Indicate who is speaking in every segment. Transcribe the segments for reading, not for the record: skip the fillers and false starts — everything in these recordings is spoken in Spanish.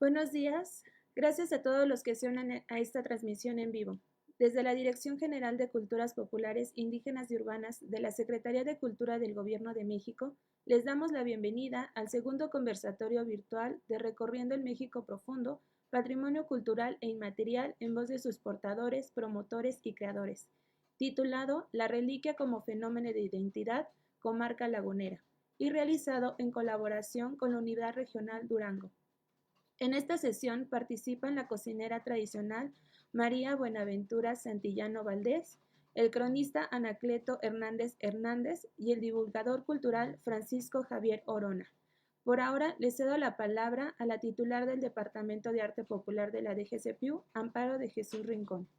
Speaker 1: Buenos días. Gracias a todos los que se unen a esta transmisión en vivo. Desde la Dirección General de Culturas Populares, Indígenas y Urbanas de la Secretaría de Cultura del Gobierno de México, les damos la bienvenida al segundo conversatorio virtual de Recorriendo el México Profundo, Patrimonio Cultural e Inmaterial en voz de sus portadores, promotores y creadores, titulado La Reliquia como Fenómeno de Identidad, Comarca Lagunera, y realizado en colaboración con la Unidad Regional Durango. En esta sesión participan la cocinera tradicional María Buenaventura Santillano Valdés, el cronista Anacleto Hernández Hernández y el divulgador cultural Francisco Javier Orona. Por ahora les cedo la palabra a la titular del Departamento de Arte Popular de la DGCPU, Amparo de Jesús Rincón.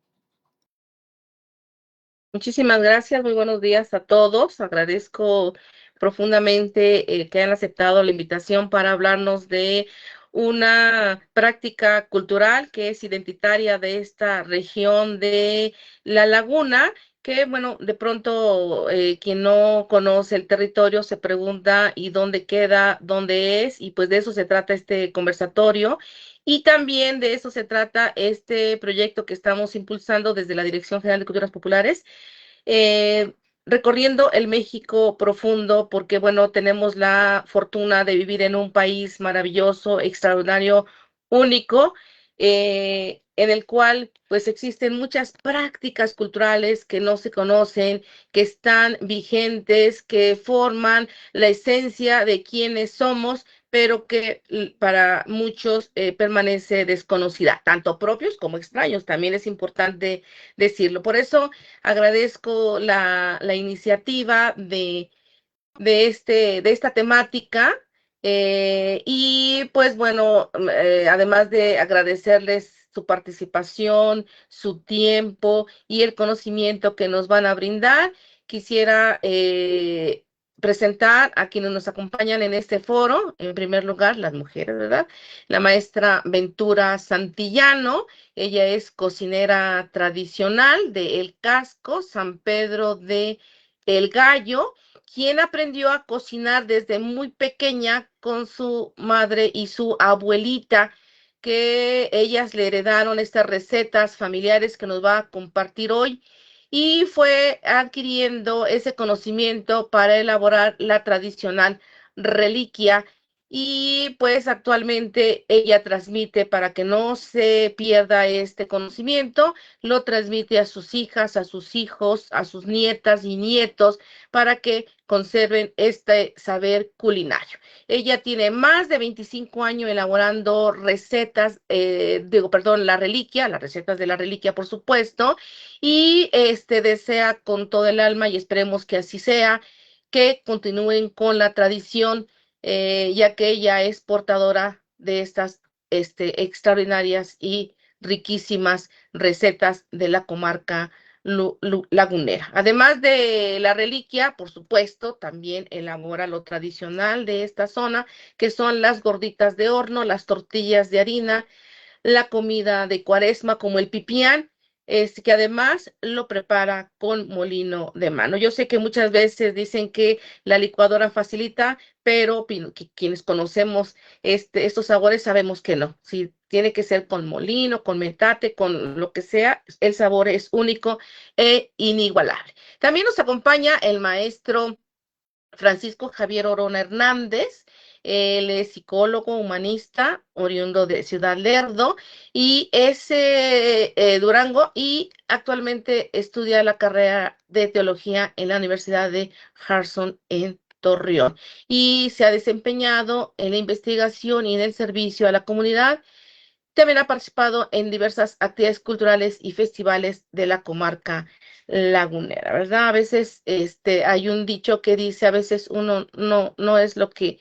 Speaker 2: Muchísimas gracias, muy buenos días a todos. Agradezco profundamente que hayan aceptado la invitación para hablarnos de una práctica cultural que es identitaria de esta región de La Laguna, que bueno, de pronto quien no conoce el territorio se pregunta ¿y dónde queda, dónde es? Y pues de eso se trata este conversatorio. Y también de eso se trata este proyecto que estamos impulsando desde la Dirección General de Culturas Populares, eh, recorriendo el México profundo, porque bueno, tenemos la fortuna de vivir en un país maravilloso, extraordinario, único, en el cual pues existen muchas prácticas culturales que no se conocen, que están vigentes, que forman la esencia de quienes somos, pero que para muchos permanece desconocida, tanto propios como extraños, también es importante decirlo. Por eso agradezco la iniciativa de esta temática. Y pues bueno, además de agradecerles su participación, su tiempo y el conocimiento que nos van a brindar, quisiera presentar a quienes nos acompañan en este foro. En primer lugar, las mujeres, ¿verdad? La maestra Ventura Santillano. Ella es cocinera tradicional de El Casco, San Pedro de El Gallo, quien aprendió a cocinar desde muy pequeña con su madre y su abuelita, que ellas le heredaron estas recetas familiares que nos va a compartir hoy, y fue adquiriendo ese conocimiento para elaborar la tradicional reliquia. Y pues actualmente ella transmite, para que no se pierda este conocimiento, lo transmite a sus hijas, a sus hijos, a sus nietas y nietos, para que conserven este saber culinario. Ella tiene más de 25 años elaborando recetas, la reliquia, las recetas de la reliquia, por supuesto, y desea con todo el alma, y esperemos que así sea, que continúen con la tradición, ya que ella es portadora de estas extraordinarias y riquísimas recetas de la comarca lagunera. Además de la reliquia, por supuesto, también elabora lo tradicional de esta zona, que son las gorditas de horno, las tortillas de harina, la comida de cuaresma como el pipián, que además lo prepara con molino de mano. Yo sé que muchas veces dicen que la licuadora facilita, pero quienes conocemos estos sabores sabemos que no. Si tiene que ser con molino, con metate, con lo que sea, el sabor es único e inigualable. También nos acompaña el maestro Francisco Javier Orona Hernández. Él es psicólogo humanista, oriundo de Ciudad Lerdo, y es Durango, y actualmente estudia la carrera de teología en la Universidad de Harrison en Torreón, y se ha desempeñado en la investigación y en el servicio a la comunidad. También ha participado en diversas actividades culturales y festivales de la comarca lagunera, ¿verdad? A veces hay un dicho que dice, a veces uno no es lo que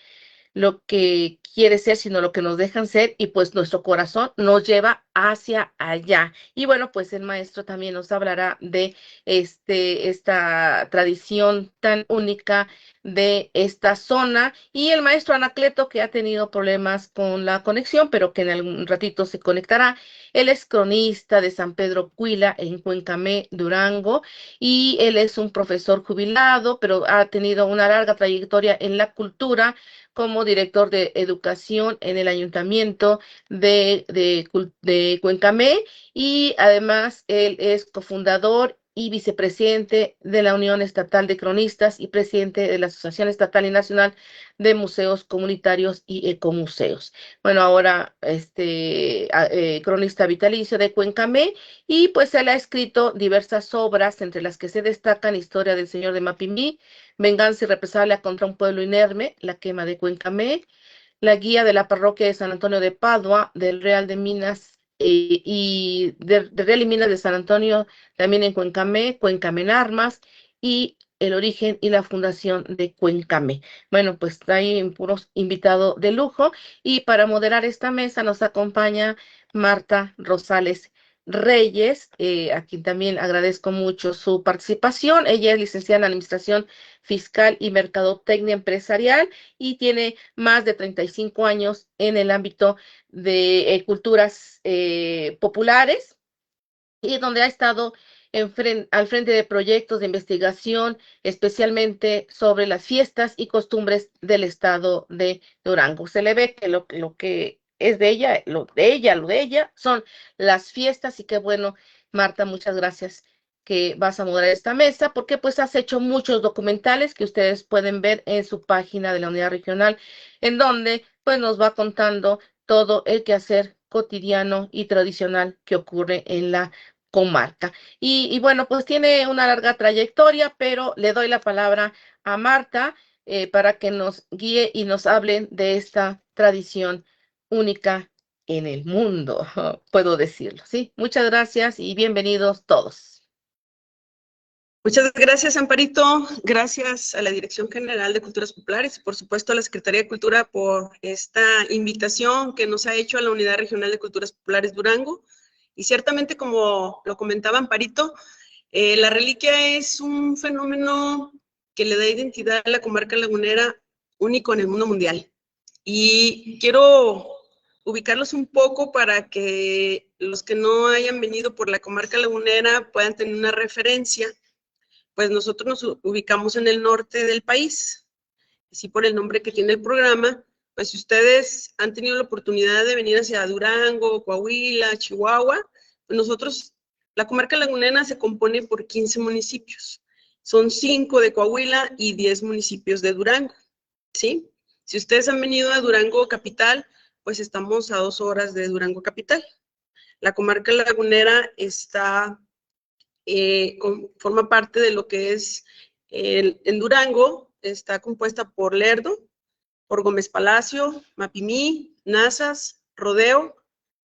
Speaker 2: quiere ser, sino lo que nos dejan ser, y pues nuestro corazón nos lleva hacia allá. Y bueno, pues el maestro también nos hablará de esta tradición tan única de esta zona, y el maestro Anacleto, que ha tenido problemas con la conexión, pero que en algún ratito se conectará. Él es cronista de San Pedro Cuila en Cuencamé, Durango, y él es un profesor jubilado, pero ha tenido una larga trayectoria en la cultura como director de educación educación en el ayuntamiento de Cuencamé, y además él es cofundador y vicepresidente de la Unión Estatal de Cronistas y presidente de la Asociación Estatal y Nacional de Museos Comunitarios y Ecomuseos. Bueno, ahora cronista vitalicio de Cuencamé, y pues él ha escrito diversas obras, entre las que se destacan Historia del Señor de Mapimí, Venganza y represalia contra un pueblo inerme, La quema de Cuencamé, la guía de la parroquia de San Antonio de Padua, del Real de Minas y de Real y Minas de San Antonio, también en Cuencamé, Cuencamé en Armas, y el origen y la fundación de Cuencamé. Bueno, pues hay un puros invitado de lujo, y para moderar esta mesa nos acompaña Marta Rosales Reyes, a quien también agradezco mucho su participación. Ella es licenciada en Administración Fiscal y Mercadotecnia Empresarial, y tiene más de 35 años en el ámbito de culturas populares, y donde ha estado al frente de proyectos de investigación, especialmente sobre las fiestas y costumbres del estado de Durango. Se le ve que lo que es de ella, lo de ella son las fiestas, y qué bueno, Marta, muchas gracias que vas a moderar esta mesa, porque pues has hecho muchos documentales que ustedes pueden ver en su página de la unidad regional, en donde pues nos va contando todo el quehacer cotidiano y tradicional que ocurre en la comarca. Y bueno, pues tiene una larga trayectoria, pero le doy la palabra a Marta para que nos guíe y nos hablen de esta tradición única en el mundo, puedo decirlo, ¿sí? Muchas gracias y bienvenidos todos.
Speaker 3: Muchas gracias, Amparito. Gracias a la Dirección General de Culturas Populares y, por supuesto, a la Secretaría de Cultura por esta invitación que nos ha hecho a la Unidad Regional de Culturas Populares Durango. Y ciertamente, como lo comentaba Amparito, la reliquia es un fenómeno que le da identidad a la comarca lagunera único en el mundo mundial. Y quiero ubicarlos un poco para que los que no hayan venido por la comarca lagunera puedan tener una referencia. Pues nosotros nos ubicamos en el norte del país, así por el nombre que tiene el programa. Pues si ustedes han tenido la oportunidad de venir hacia Durango, Coahuila, Chihuahua, pues nosotros, la comarca lagunera se compone por 15 municipios. Son 5 de Coahuila y 10 municipios de Durango, ¿sí? Si ustedes han venido a Durango capital, pues estamos a 2 horas de Durango capital. La comarca lagunera está forma parte de lo que es en Durango, está compuesta por Lerdo, por Gómez Palacio, Mapimí, Nazas, Rodeo,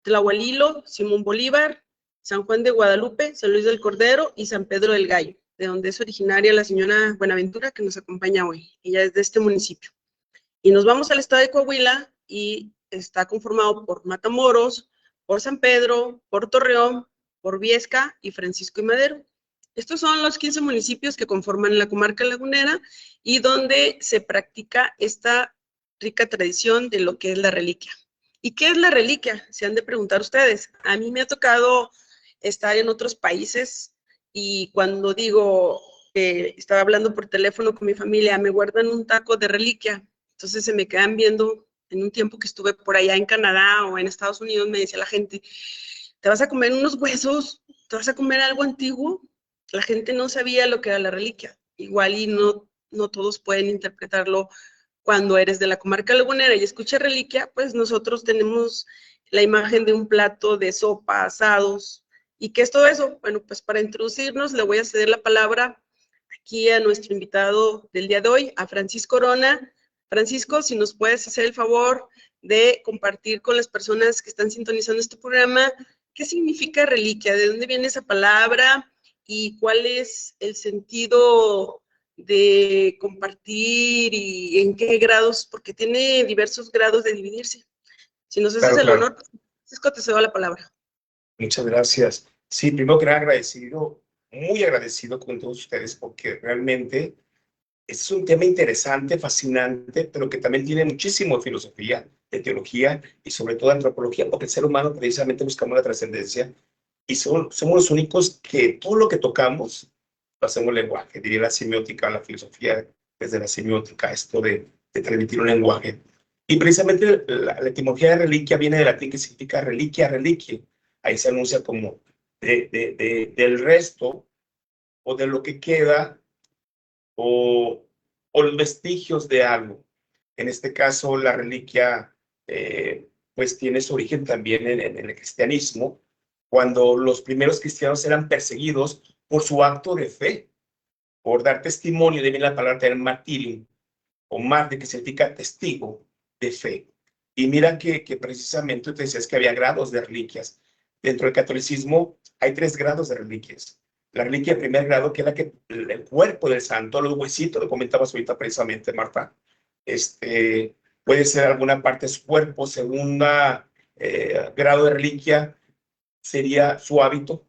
Speaker 3: Tlahualilo, Simón Bolívar, San Juan de Guadalupe, San Luis del Cordero y San Pedro del Gallo, de donde es originaria la señora Buenaventura, que nos acompaña hoy. Ella es de este municipio. Y nos vamos al estado de Coahuila, y está conformado por Matamoros, por San Pedro, por Torreón, por Viesca y Francisco y Madero. Estos son los 15 municipios que conforman la comarca lagunera, y donde se practica esta rica tradición de lo que es la reliquia. ¿Y qué es la reliquia? Se han de preguntar ustedes. A mí me ha tocado estar en otros países, y cuando digo que estaba hablando por teléfono con mi familia, me guardan un taco de reliquia, entonces se me quedan viendo. En un tiempo que estuve por allá en Canadá o en Estados Unidos, me decía la gente, ¿te vas a comer unos huesos? ¿Te vas a comer algo antiguo? La gente no sabía lo que era la reliquia. Igual y no todos pueden interpretarlo. Cuando eres de la comarca lagunera y escuchas reliquia, pues nosotros tenemos la imagen de un plato de sopa, asados. ¿Y qué es todo eso? Bueno, pues para introducirnos le voy a ceder la palabra aquí a nuestro invitado del día de hoy, a Francisco Orona. Francisco, si nos puedes hacer el favor de compartir con las personas que están sintonizando este programa, ¿qué significa reliquia? ¿De dónde viene esa palabra? ¿Y cuál es el sentido de compartir y en qué grados? Porque tiene diversos grados de dividirse. Si nos haces el honor, Francisco, te cedo la palabra.
Speaker 4: Muchas gracias. Sí, primero que nada agradecido, muy agradecido con todos ustedes, porque realmente es un tema interesante, fascinante, pero que también tiene muchísimo de filosofía, de teología y sobre todo de antropología, porque el ser humano precisamente buscamos la trascendencia, y somos los únicos que todo lo que tocamos lo hacemos lenguaje. Diría la semiótica, la filosofía desde la semiótica, esto de transmitir un lenguaje. Y precisamente la etimología de reliquia viene del latín que significa reliquia, reliquia. Ahí se anuncia como del resto o de lo que queda o los vestigios de algo. En este caso, la reliquia pues tiene su origen también en el cristianismo, cuando los primeros cristianos eran perseguidos por su acto de fe, por dar testimonio, de la palabra tener martirio, o marte, que significa testigo de fe. Y mira que precisamente te decías que había grados de reliquias. Dentro del catolicismo hay 3 grados de reliquias. La reliquia de primer grado, que es la que el cuerpo del santo, los huesitos, lo comentabas ahorita precisamente, Marta, puede ser alguna parte de su cuerpo. Segunda grado de reliquia sería su hábito,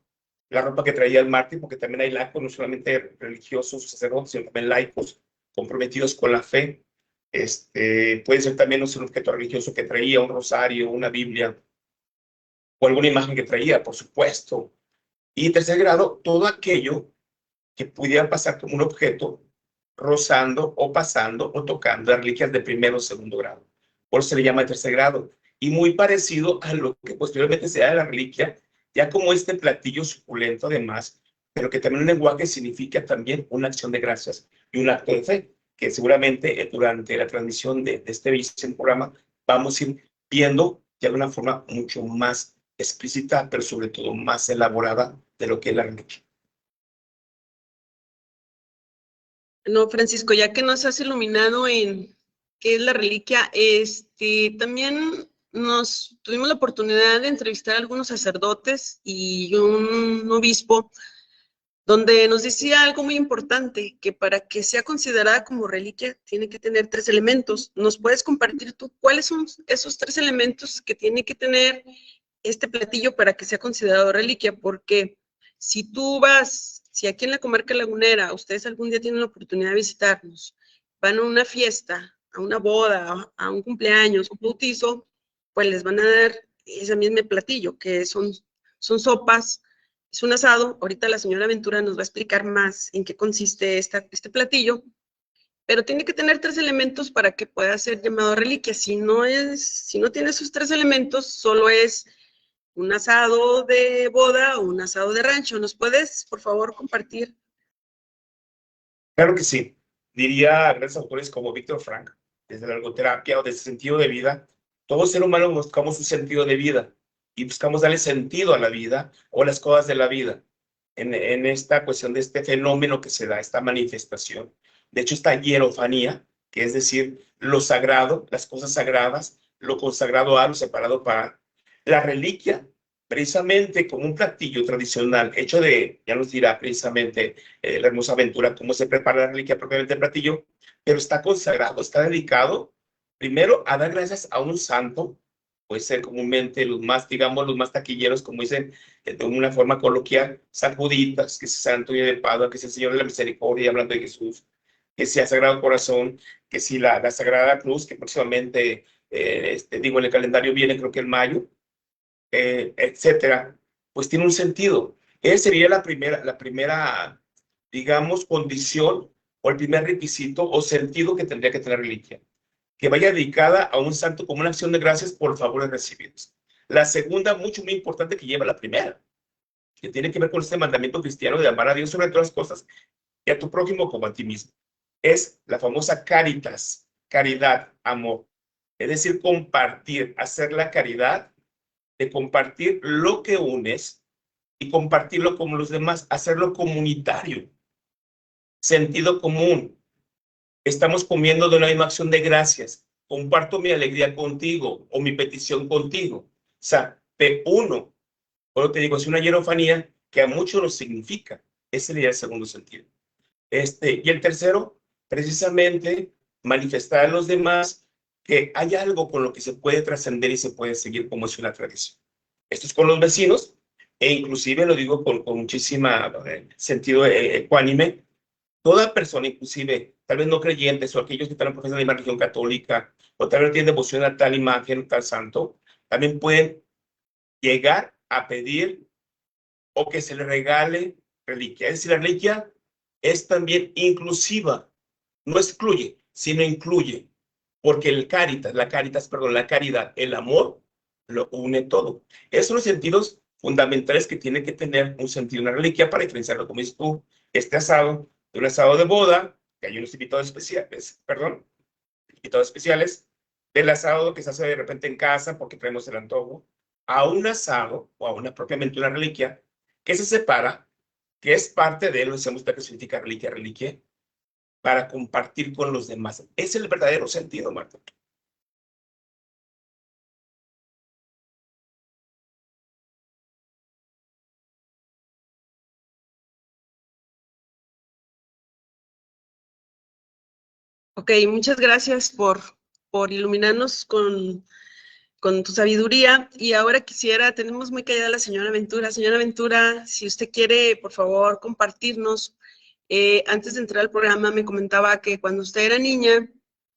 Speaker 4: la ropa que traía el mártir, porque también hay laicos, no solamente religiosos, sacerdotes, sino también laicos comprometidos con la fe. Puede ser también un objeto religioso que traía, un rosario, una Biblia, o alguna imagen que traía, por supuesto. Y en tercer grado, todo aquello que pudiera pasar como un objeto rozando o pasando o tocando las reliquias de primero o segundo grado. Por eso se le llama tercer grado. Y muy parecido a lo que posteriormente se da de la reliquia, ya como este platillo suculento además, pero que también un lenguaje significa también una acción de gracias y un acto de fe, que seguramente durante la transmisión de este programa vamos a ir viendo de alguna forma mucho más explícita, pero sobre todo más elaborada de lo que es la reliquia.
Speaker 3: No, Francisco, ya que nos has iluminado en qué es la reliquia, también tuvimos la oportunidad de entrevistar a algunos sacerdotes y un obispo, donde nos decía algo muy importante, que para que sea considerada como reliquia tiene que tener 3 elementos. ¿Nos puedes compartir tú cuáles son esos 3 elementos que tiene que tener este platillo para que sea considerado reliquia? Porque si aquí en la comarca lagunera, ustedes algún día tienen la oportunidad de visitarnos, van a una fiesta, a una boda, a un cumpleaños, un bautizo, pues les van a dar ese mismo platillo, que son sopas, es un asado. Ahorita la señora Ventura nos va a explicar más en qué consiste este platillo, pero tiene que tener 3 elementos para que pueda ser llamado reliquia. Si no tiene esos 3 elementos, solo es un asado de boda o un asado de rancho. ¿Nos puedes, por favor, compartir?
Speaker 4: Claro que sí. Diría grandes autores como Víctor Frank, desde la ergoterapia o desde el sentido de vida. Todo ser humano buscamos un sentido de vida y buscamos darle sentido a la vida o las cosas de la vida en esta cuestión de este fenómeno que se da, esta manifestación. De hecho, esta hierofanía, que es decir, lo sagrado, las cosas sagradas, lo consagrado a, lo separado para. La reliquia, precisamente como un platillo tradicional hecho de, ya nos dirá precisamente la hermosa Ventura cómo se prepara la reliquia propiamente el platillo, pero está consagrado, está dedicado primero a dar gracias a un santo, puede ser comúnmente los más, digamos, los más taquilleros, como dicen de una forma coloquial, San Juditas, que es San Antonio de Padua, que es el Señor de la Misericordia, hablando de Jesús, que sea Sagrado Corazón, que si la Sagrada Cruz, que próximamente, digo, en el calendario viene, creo que en mayo, etcétera, pues tiene un sentido. Esa sería la primera, digamos, condición o el primer requisito o sentido que tendría que tener reliquia, que vaya dedicada a un santo como una acción de gracias por favores recibidos. La segunda, mucho muy importante, que lleva la primera, que tiene que ver con este mandamiento cristiano de amar a Dios sobre todas las cosas y a tu prójimo como a ti mismo. Es la famosa caritas, caridad, amor. Es decir, compartir, hacer la caridad, de compartir lo que unes y compartirlo con los demás, hacerlo comunitario. Sentido común. Estamos comiendo de una misma acción de gracias. Comparto mi alegría contigo o mi petición contigo. O sea, te uno. Pero te digo, es una hierofanía que a muchos nos significa. Ese sería el segundo sentido. Y el tercero, precisamente, manifestar a los demás que hay algo con lo que se puede trascender y se puede seguir como es una tradición. Esto es con los vecinos, e inclusive lo digo con muchísima sentido ecuánime. Toda persona, inclusive, tal vez no creyentes o aquellos que están en profesión de la religión católica, o tal vez tienen devoción a tal imagen, tal santo, también pueden llegar a pedir o que se le regale reliquia. Es decir, la reliquia es también inclusiva, no excluye, sino incluye. porque la caridad, el amor, lo une todo. Esos son los sentidos fundamentales que tiene que tener un sentido, una reliquia, para diferenciarlo, como dices tú, este asado de un asado de boda, que hay unos invitados especiales, invitados especiales, del asado que se hace de repente en casa porque traemos el antojo, a un asado o a una propiamente una reliquia que se separa, que es parte de, lo decíamos que significa reliquia, para compartir con los demás. Es el verdadero sentido, Marta.
Speaker 3: Ok, muchas gracias por iluminarnos con tu sabiduría. Y ahora tenemos muy callada a la señora Ventura. Señora Ventura, si usted quiere, por favor, compartirnos. Antes de entrar al programa me comentaba que cuando usted era niña,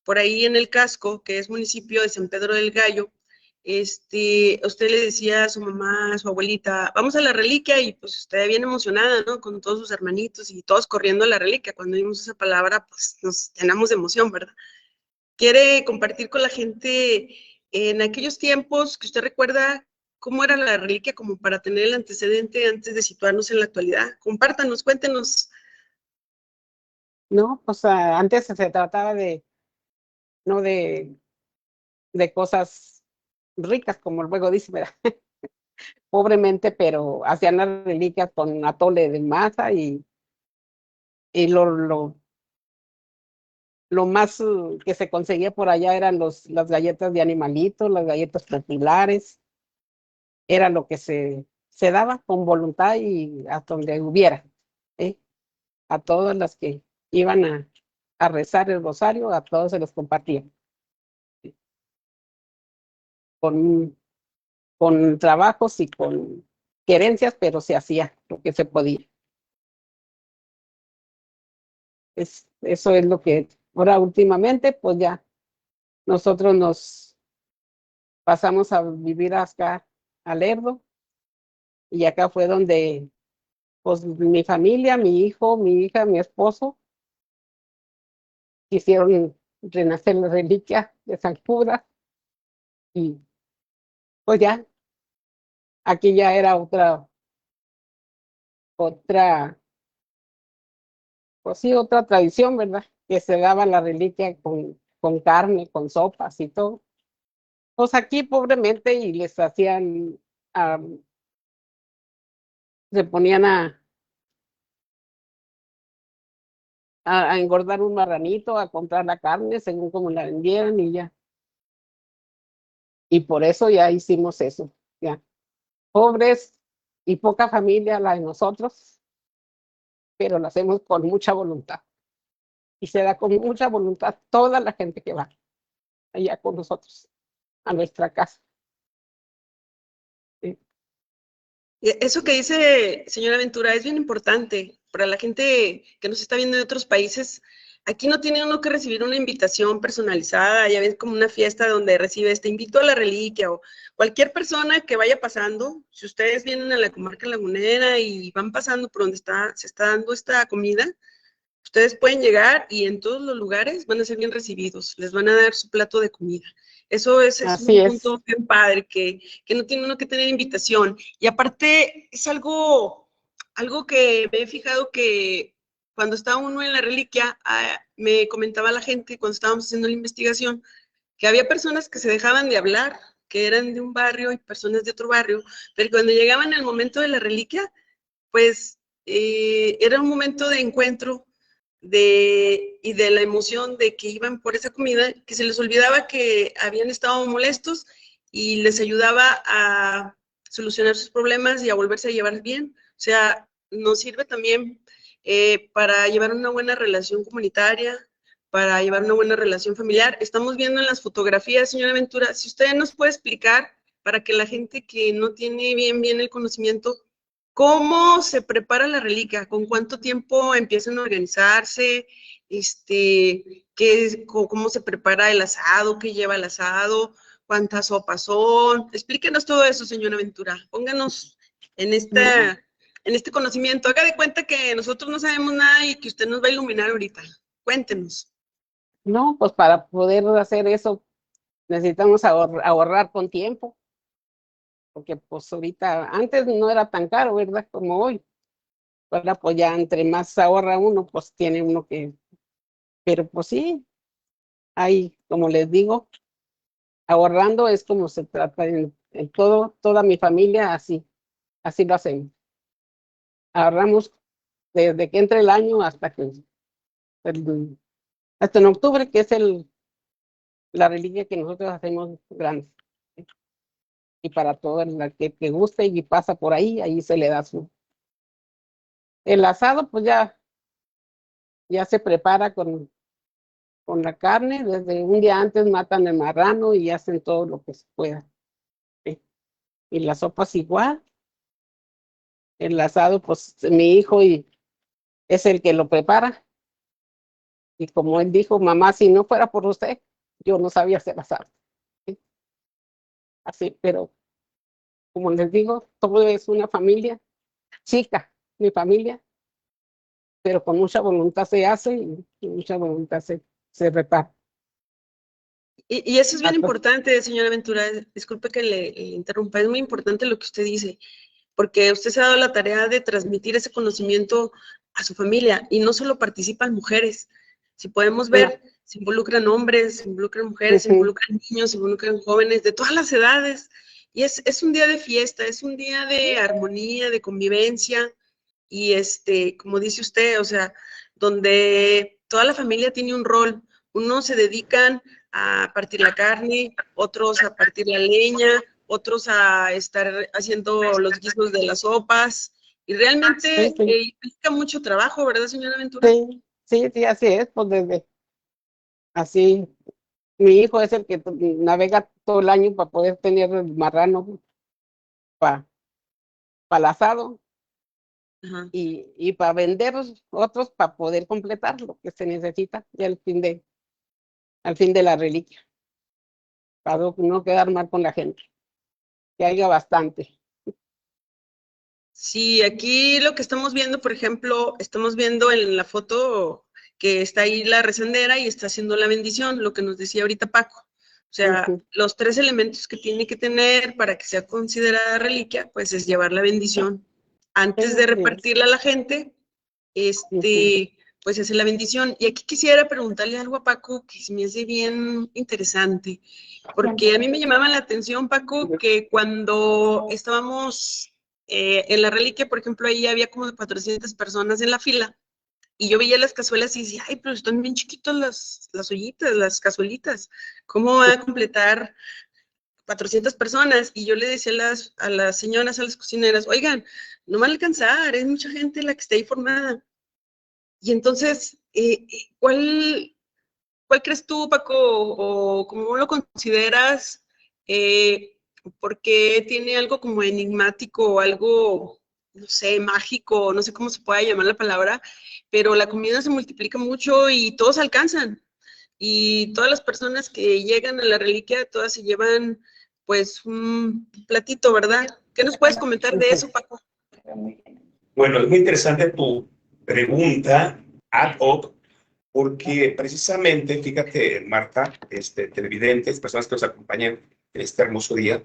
Speaker 3: por ahí en el Casco, que es municipio de San Pedro del Gallo, usted le decía a su mamá, a su abuelita, vamos a la reliquia, y pues usted bien emocionada, ¿no? Con todos sus hermanitos y todos corriendo a la reliquia. Cuando vimos esa palabra, pues nos llenamos de emoción, ¿verdad? ¿Quiere compartir con la gente en aquellos tiempos que usted recuerda cómo era la reliquia, como para tener el antecedente antes de situarnos en la actualidad? Compártanos, cuéntenos.
Speaker 5: No, pues antes se trataba no de cosas ricas, como luego dice, ¿verdad? Pobremente, pero hacían las reliquias con atole de masa y lo más que se conseguía por allá eran las galletas de animalitos, las galletas populares, era lo que se daba con voluntad y hasta donde hubiera, ¿eh? A todas las que iban a rezar el rosario, a todos se los compartían. Con trabajos y con querencias, pero se hacía lo que se podía. Eso es lo que ahora últimamente, pues ya nosotros nos pasamos a vivir acá a Lerdo, y acá fue donde pues mi familia, mi hijo, mi hija, mi esposo quisieron renacer la reliquia de San Judas, y pues ya aquí ya era otra, pues sí, otra tradición, ¿verdad? Que se daba la reliquia con carne, con sopas y todo. Pues aquí pobremente, y les hacían, ah, se ponían a engordar un marranito, a comprar la carne según como la vendieran y ya. Y por eso ya hicimos eso, ya. Pobres y poca familia la de nosotros, pero lo hacemos con mucha voluntad. Y se da con mucha voluntad toda la gente que va allá con nosotros, a nuestra casa. Sí.
Speaker 3: Eso que dice, señora Ventura, es bien importante para la gente que nos está viendo de otros países. Aquí no tiene uno que recibir una invitación personalizada, ya ves, como una fiesta donde recibes, te invito a la reliquia, o cualquier persona que vaya pasando. Si ustedes vienen a la comarca lagunera y van pasando por donde se está dando esta comida, ustedes pueden llegar y en todos los lugares van a ser bien recibidos, les van a dar su plato de comida. Eso es
Speaker 5: Así
Speaker 3: un
Speaker 5: es.
Speaker 3: punto bien padre, que no tiene uno que tener invitación. Y aparte es algo que me he fijado que cuando está uno en la reliquia, me comentaba la gente cuando estábamos haciendo la investigación, que había personas que se dejaban de hablar, que eran de un barrio y personas de otro barrio, pero cuando llegaban al momento de la reliquia, pues era un momento de encuentro y de la emoción de que iban por esa comida, que se les olvidaba que habían estado molestos, y les ayudaba a solucionar sus problemas y a volverse a llevar bien. O sea, nos sirve también para llevar una buena relación comunitaria, para llevar una buena relación familiar. Estamos viendo en las fotografías, señora Ventura, si usted nos puede explicar, para que la gente que no tiene bien el conocimiento, ¿cómo se prepara la reliquia? ¿Con cuánto tiempo empiezan a organizarse? ¿Cómo se prepara el asado? ¿Qué lleva el asado? ¿Cuántas sopas son? Explíquenos todo eso, señora Ventura. Pónganos en este conocimiento. Haga de cuenta que nosotros no sabemos nada y que usted nos va a iluminar ahorita. Cuéntenos.
Speaker 5: No, pues para poder hacer eso necesitamos ahorrar con tiempo, porque pues ahorita, antes no era tan caro, ¿verdad? Como hoy. Ahora pues ya entre más ahorra uno, pues tiene uno que, pero pues sí, ahí, como les digo, ahorrando es como se trata en todo, toda mi familia, así lo hacemos. Ahorramos desde que entre el año hasta en octubre, que es la reliquia que nosotros hacemos grande. Y para toda la que guste y pasa por ahí se le da su. El asado, pues ya se prepara con la carne, desde un día antes matan el marrano y hacen todo lo que se pueda. ¿Sí? Y las sopas igual. El asado, pues mi hijo es el que lo prepara. Y como él dijo, mamá, si no fuera por usted, yo no sabía hacer asado. ¿Sí? Así, pero como les digo, todo es una familia chica, mi familia, pero con mucha voluntad se hace y mucha voluntad se reparte.
Speaker 3: Y eso es bien importante, señora Ventura. Disculpe que le interrumpa. Es muy importante lo que usted dice, porque usted se ha dado la tarea de transmitir ese conocimiento a su familia y no solo participan mujeres. Si podemos ver, se involucran hombres, se involucran mujeres, se involucran niños, se involucran jóvenes de todas las edades. Y es un día de fiesta, es un día de armonía, de convivencia. Y como dice usted, o sea, donde toda la familia tiene un rol. Unos se dedican a partir la carne, otros a partir la leña, otros a estar haciendo los guisos de las sopas. Y realmente implica mucho trabajo, ¿verdad, señora Ventura?
Speaker 5: Sí, así es, pues desde así. Mi hijo es el que navega todo el año para poder tener el marrano para el asado.
Speaker 3: Ajá.
Speaker 5: Y para vender otros para poder completar lo que se necesita y al fin de la reliquia, para no quedar mal con la gente, que haya bastante.
Speaker 3: Sí, aquí lo que estamos viendo, por ejemplo, estamos viendo en la foto que está ahí la rezandera y está haciendo la bendición, lo que nos decía ahorita Paco. O sea, los 3 elementos que tiene que tener para que sea considerada reliquia, pues es llevar la bendición. Antes de repartirla a la gente, pues hacer la bendición. Y aquí quisiera preguntarle algo a Paco que se me hace bien interesante, porque a mí me llamaba la atención, Paco, que cuando estábamos en la reliquia, por ejemplo, ahí había como de 400 personas en la fila, y yo veía las cazuelas y decía, ay, pero están bien chiquitos las ollitas, las cazuelitas, ¿cómo va a completar 400 personas? Y yo le decía a las señoras, a las cocineras, oigan, no van a alcanzar, es mucha gente la que está ahí formada. Y entonces, ¿cuál crees tú, Paco, o cómo lo consideras? Porque tiene algo como enigmático o algo, no sé, mágico, no sé cómo se pueda llamar la palabra, pero la comida se multiplica mucho y todos alcanzan. Y todas las personas que llegan a la reliquia, todas se llevan, pues, un platito, ¿verdad? ¿Qué nos puedes comentar de eso, Paco?
Speaker 4: Bueno, es muy interesante tu pregunta ad hoc, porque precisamente, fíjate, Marta, televidentes, personas que nos acompañan en este hermoso día,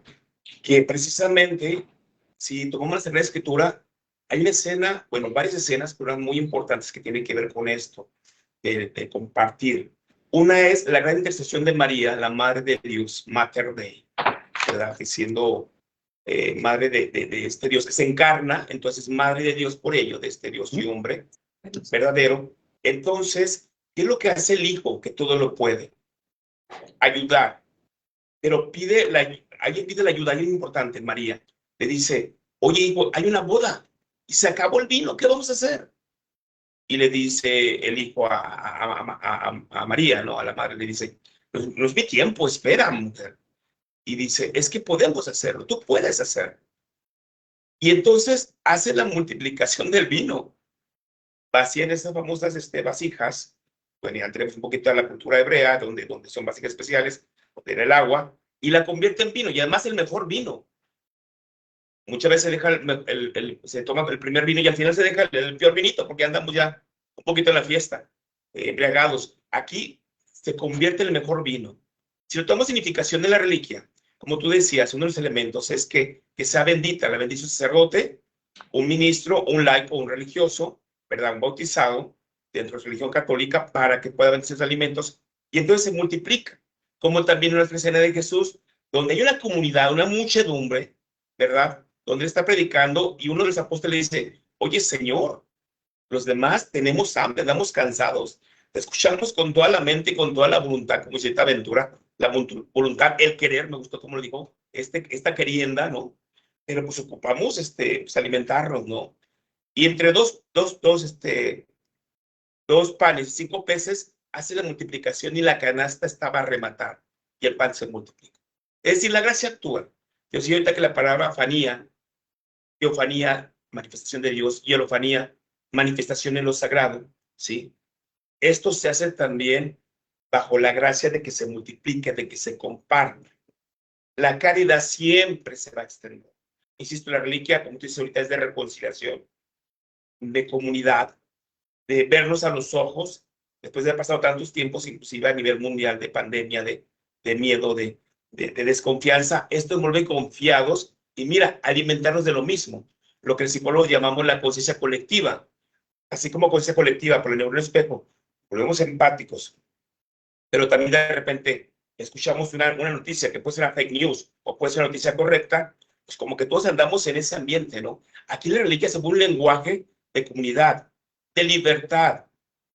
Speaker 4: que precisamente, si tomamos la Sagrada Escritura, hay una escena, bueno, varias escenas, pero muy importantes que tienen que ver con esto, de compartir. Una es la gran intercesión de María, la Madre de Dios, Mater Dei, ¿verdad? Que siendo madre de este Dios que se encarna, entonces madre de Dios por ello, de este Dios y hombre verdadero. Entonces, ¿qué es lo que hace el Hijo? Que todo lo puede. Ayudar. Pero alguien pide la ayuda, alguien importante, María. Le dice, oye, hijo, hay una boda y se acabó el vino, ¿qué vamos a hacer? Y le dice el hijo a María, ¿no? A la madre, le dice, no es mi tiempo, espera, mujer. Y dice, es que podemos hacerlo, tú puedes hacerlo. Y entonces hace la multiplicación del vino. Vacían esas famosas vasijas, bueno, ya entremos un poquito a la cultura hebrea, donde son vasijas especiales, donde era el agua, y la convierte en vino, y además el mejor vino. Muchas veces se deja se toma el primer vino y al final se deja el peor vinito, porque andamos ya un poquito en la fiesta, embriagados. Aquí se convierte en el mejor vino. Si lo tomamos significación de la reliquia, como tú decías, uno de los elementos es que sea bendita, la bendice un sacerdote, un ministro, un laico, un religioso, ¿verdad? Un bautizado dentro de la religión católica para que pueda bendecir los alimentos y entonces se multiplica. Como también en la escena de Jesús, donde hay una comunidad, una muchedumbre, ¿verdad? Donde él está predicando y uno de los apóstoles dice, oye, Señor, los demás tenemos hambre, andamos cansados. Te escuchamos con toda la mente y con toda la voluntad, como dice esta aventura, la voluntad, el querer, me gustó como lo dijo, esta querienda, ¿no? Pero pues ocupamos pues, alimentarnos, ¿no? Y entre dos panes y 5 peces hace la multiplicación y la canasta estaba a rematar y el pan se multiplica. Es decir, la gracia actúa. Yo sé ahorita que la palabra teofanía, manifestación de Dios, y elofanía, manifestación en lo sagrado, ¿sí? Esto se hace también bajo la gracia de que se multiplique, de que se comparte. La caridad siempre se va a extender. Insisto, la reliquia, como tú dices ahorita, es de reconciliación, de comunidad, de vernos a los ojos, después de haber pasado tantos tiempos, inclusive a nivel mundial, de pandemia, de miedo, de desconfianza. Esto nos vuelve confiados y mira, alimentarnos de lo mismo, lo que el psicólogo llamamos la conciencia colectiva. Así como conciencia colectiva por el neurón espejo, volvemos empáticos, pero también de repente escuchamos una noticia que puede ser una fake news o puede ser una noticia correcta, pues como que todos andamos en ese ambiente, ¿no? Aquí la reliquia se vuelve un lenguaje de comunidad, de libertad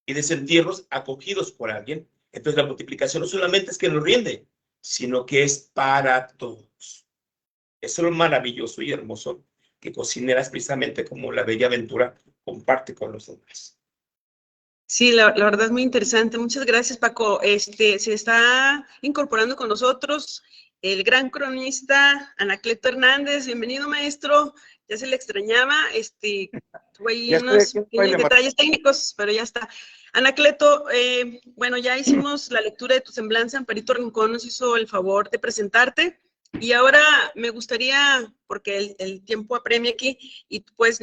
Speaker 4: y de sentirnos acogidos por alguien. Entonces la multiplicación no solamente es que nos rinde, sino que es para todos. Eso es lo maravilloso y hermoso que cocineras precisamente como la bella aventura comparte con los demás.
Speaker 3: Sí, la verdad es muy interesante. Muchas gracias, Paco. Se está incorporando con nosotros el gran cronista Anacleto Hernández. Bienvenido, maestro. Ya se le extrañaba. Tuve ahí unos pequeños detalles técnicos, pero ya está. Anacleto, bueno, ya hicimos la lectura de tu semblanza. Amparito Rincón nos hizo el favor de presentarte. Y ahora me gustaría, porque el tiempo apremia aquí, y tú pues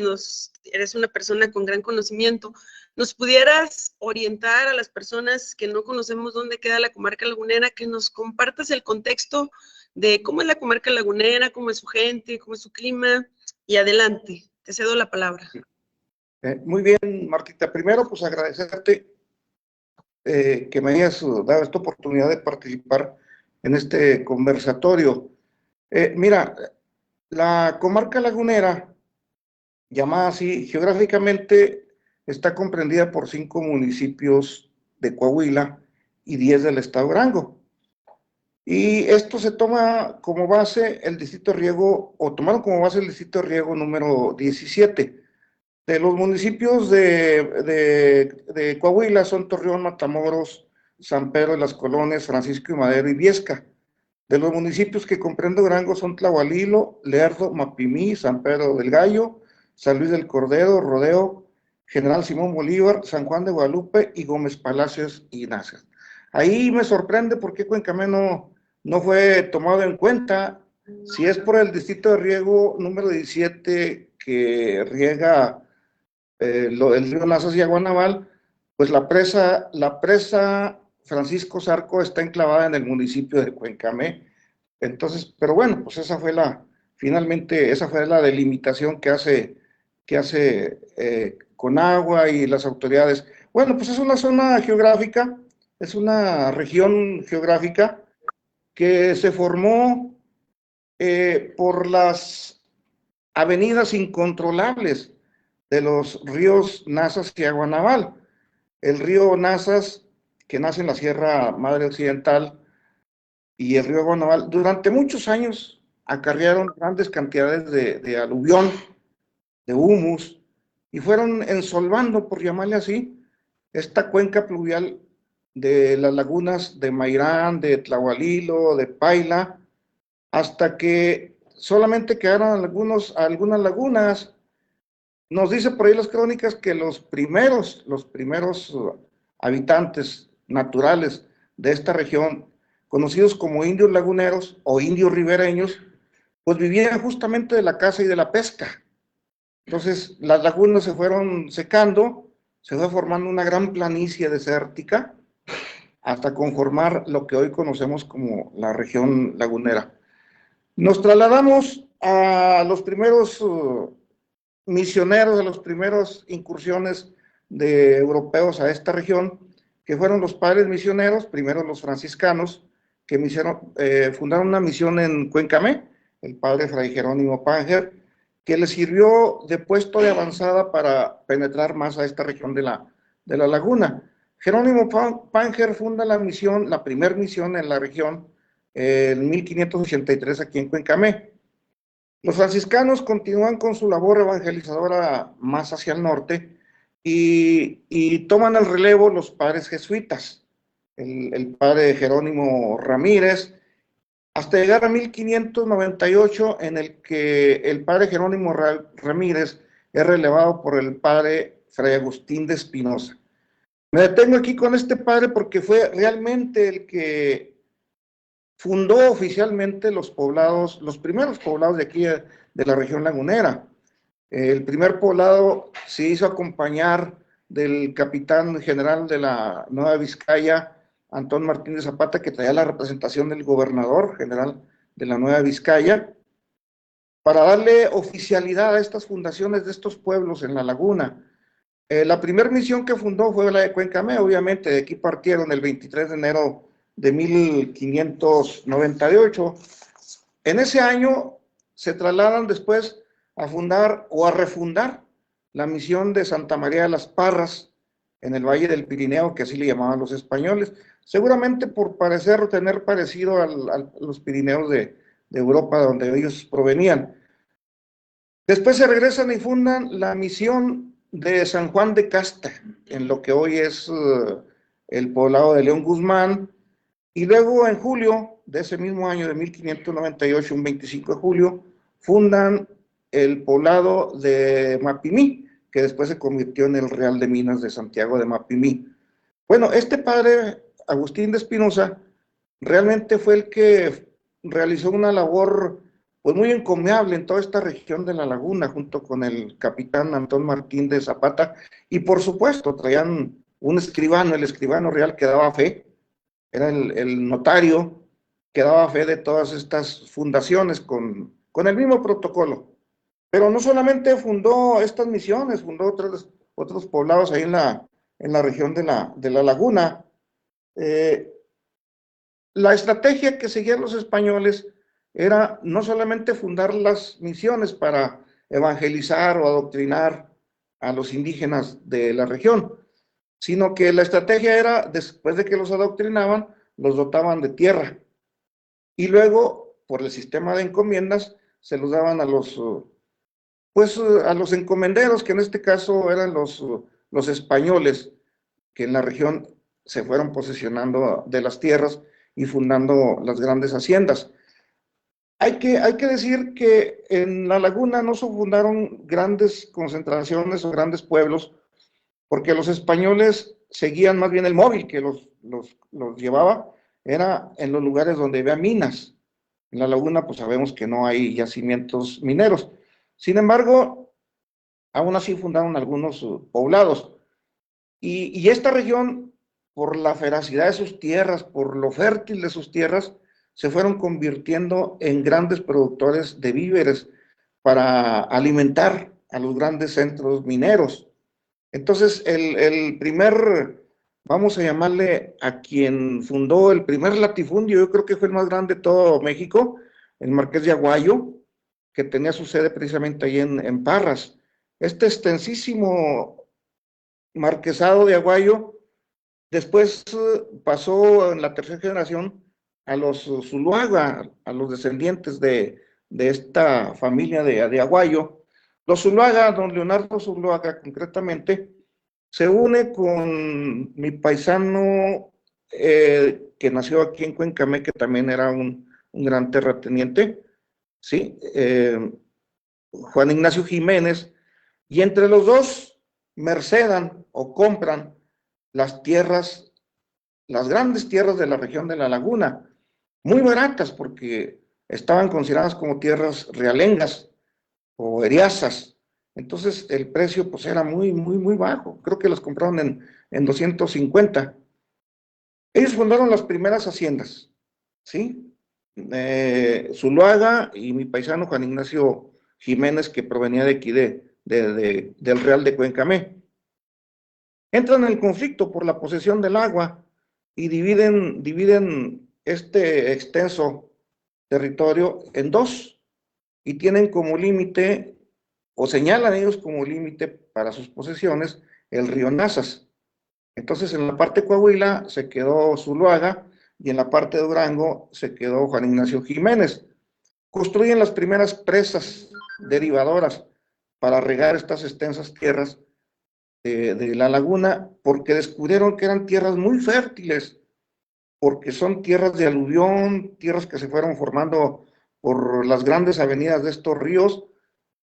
Speaker 3: eres una persona con gran conocimiento, ¿nos pudieras orientar a las personas que no conocemos dónde queda la comarca lagunera, que nos compartas el contexto de cómo es la comarca lagunera, cómo es su gente, cómo es su clima? Y adelante, te cedo la palabra.
Speaker 6: Muy bien, Martita. Primero, pues agradecerte que me hayas dado esta oportunidad de participar en este conversatorio. Mira, la comarca lagunera, llamada así geográficamente, está comprendida por 5 municipios de Coahuila y 10 del estado de Durango. Y esto se toma como base el distrito de riego, o tomaron como base el distrito de riego número 17. De los municipios de Coahuila son Torreón, Matamoros, San Pedro de las Colonias, Francisco y Madero y Viesca. De los municipios que comprende Durango son Tlahualilo, Lerdo, Mapimí, San Pedro del Gallo, San Luis del Cordero, Rodeo, General Simón Bolívar, San Juan de Guadalupe y Gómez Palacios y Nazas. Ahí me sorprende por qué Cuencamé no fue tomado en cuenta. Si es por el distrito de riego número 17 que riega el río Nazas y Aguanaval, pues la presa Francisco Zarco está enclavada en el municipio de Cuencamé. Entonces, pero bueno, pues finalmente esa fue la delimitación que hace Conagua y las autoridades. Bueno, pues es una zona geográfica, es una región geográfica que se formó por las avenidas incontrolables de los ríos Nazas y Aguanaval. El río Nazas, que nace en la Sierra Madre Occidental, y el río Aguanaval, durante muchos años acarrearon grandes cantidades de aluvión, de humus, y fueron ensolvando, por llamarle así, esta cuenca pluvial de las lagunas de Mairán, de Tlahualilo, de Paila, hasta que solamente quedaron algunas lagunas. Nos dice por ahí las crónicas que los primeros habitantes naturales de esta región, conocidos como indios laguneros o indios ribereños, pues vivían justamente de la caza y de la pesca. Entonces las lagunas se fueron secando, se fue formando una gran planicie desértica, hasta conformar lo que hoy conocemos como la región lagunera. Nos trasladamos a los primeros misioneros, a las primeras incursiones de europeos a esta región, que fueron los padres misioneros, primero los franciscanos, que fundaron una misión en Cuencamé, el padre Fray Jerónimo Pánger, que les sirvió de puesto de avanzada para penetrar más a esta región de la laguna. Jerónimo Pánger funda la misión, la primera misión en la región, en 1583 aquí en Cuencamé. Los franciscanos continúan con su labor evangelizadora más hacia el norte y toman el relevo los padres jesuitas, el padre Jerónimo Ramírez, hasta llegar a 1598, en el que el padre Jerónimo Ramírez es relevado por el padre Fray Agustín de Espinosa. Me detengo aquí con este padre porque fue realmente el que fundó oficialmente los poblados, los primeros poblados de aquí, de la región lagunera. El primer poblado se hizo acompañar del capitán general de la Nueva Vizcaya, Antón Martín de Zapata, que traía la representación del gobernador general de la Nueva Vizcaya, para darle oficialidad a estas fundaciones de estos pueblos en la laguna. La primera misión que fundó fue la de Cuencamé, obviamente, de aquí partieron el 23 de enero de 1598. En ese año se trasladan después a fundar o a refundar la misión de Santa María de las Parras en el Valle del Pirineo, que así le llamaban los españoles, seguramente por parecer o tener parecido a los Pirineos de Europa, donde ellos provenían. Después se regresan y fundan la misión de San Juan de Casta, en lo que hoy es el poblado de León Guzmán, y luego en julio de ese mismo año de 1598, un 25 de julio, fundan el poblado de Mapimí, que después se convirtió en el Real de Minas de Santiago de Mapimí. Bueno, este padre, Agustín de Espinosa, realmente fue el que realizó una labor pues muy encomiable en toda esta región de la laguna, junto con el capitán Antón Martín de Zapata, y por supuesto traían un escribano, el escribano real que daba fe, era el notario que daba fe de todas estas fundaciones con el mismo protocolo. Pero no solamente fundó estas misiones, fundó otros poblados ahí en la región de la laguna. La estrategia que seguían los españoles era no solamente fundar las misiones para evangelizar o adoctrinar a los indígenas de la región, sino que la estrategia era, después de que los adoctrinaban, los dotaban de tierra. Y luego, por el sistema de encomiendas, se los daban a los encomenderos, que en este caso eran los españoles, que en la región se fueron posesionando de las tierras y fundando las grandes haciendas. Hay que decir que en la laguna no se fundaron grandes concentraciones o grandes pueblos, porque los españoles seguían más bien el móvil que los llevaba, era en los lugares donde había minas. En la laguna pues sabemos que no hay yacimientos mineros. Sin embargo, aún así fundaron algunos poblados. Y esta región, por la feracidad de sus tierras, por lo fértil de sus tierras, se fueron convirtiendo en grandes productores de víveres para alimentar a los grandes centros mineros. Entonces, el primer, vamos a llamarle a quien fundó el primer latifundio, yo creo que fue el más grande de todo México, el Marqués de Aguayo, que tenía su sede precisamente ahí en Parras. Este extensísimo marquesado de Aguayo, después pasó en la tercera generación a los Zuluaga, a los descendientes de esta familia de Aguayo. Los Zuluaga, don Leonardo Zuluaga concretamente, se une con mi paisano que nació aquí en Cuencamé, que también era un gran terrateniente, ¿sí? Juan Ignacio Jiménez, y entre los dos mercedan o compran las tierras, las grandes tierras de la región de la laguna, muy baratas porque estaban consideradas como tierras realengas o eriazas. Entonces el precio pues era muy bajo, creo que las compraron en 250. Ellos fundaron las primeras haciendas, ¿sí? Zuluaga y mi paisano Juan Ignacio Jiménez, que provenía de aquí, del Real de Cuencamé. Entran en conflicto por la posesión del agua y dividen este extenso territorio en dos y tienen como límite, o señalan ellos como límite para sus posesiones, el río Nazas. Entonces, en la parte de Coahuila se quedó Zuluaga y en la parte de Durango se quedó Juan Ignacio Jiménez. Construyen las primeras presas derivadoras para regar estas extensas tierras de la laguna, porque descubrieron que eran tierras muy fértiles, porque son tierras de aluvión, tierras que se fueron formando por las grandes avenidas de estos ríos,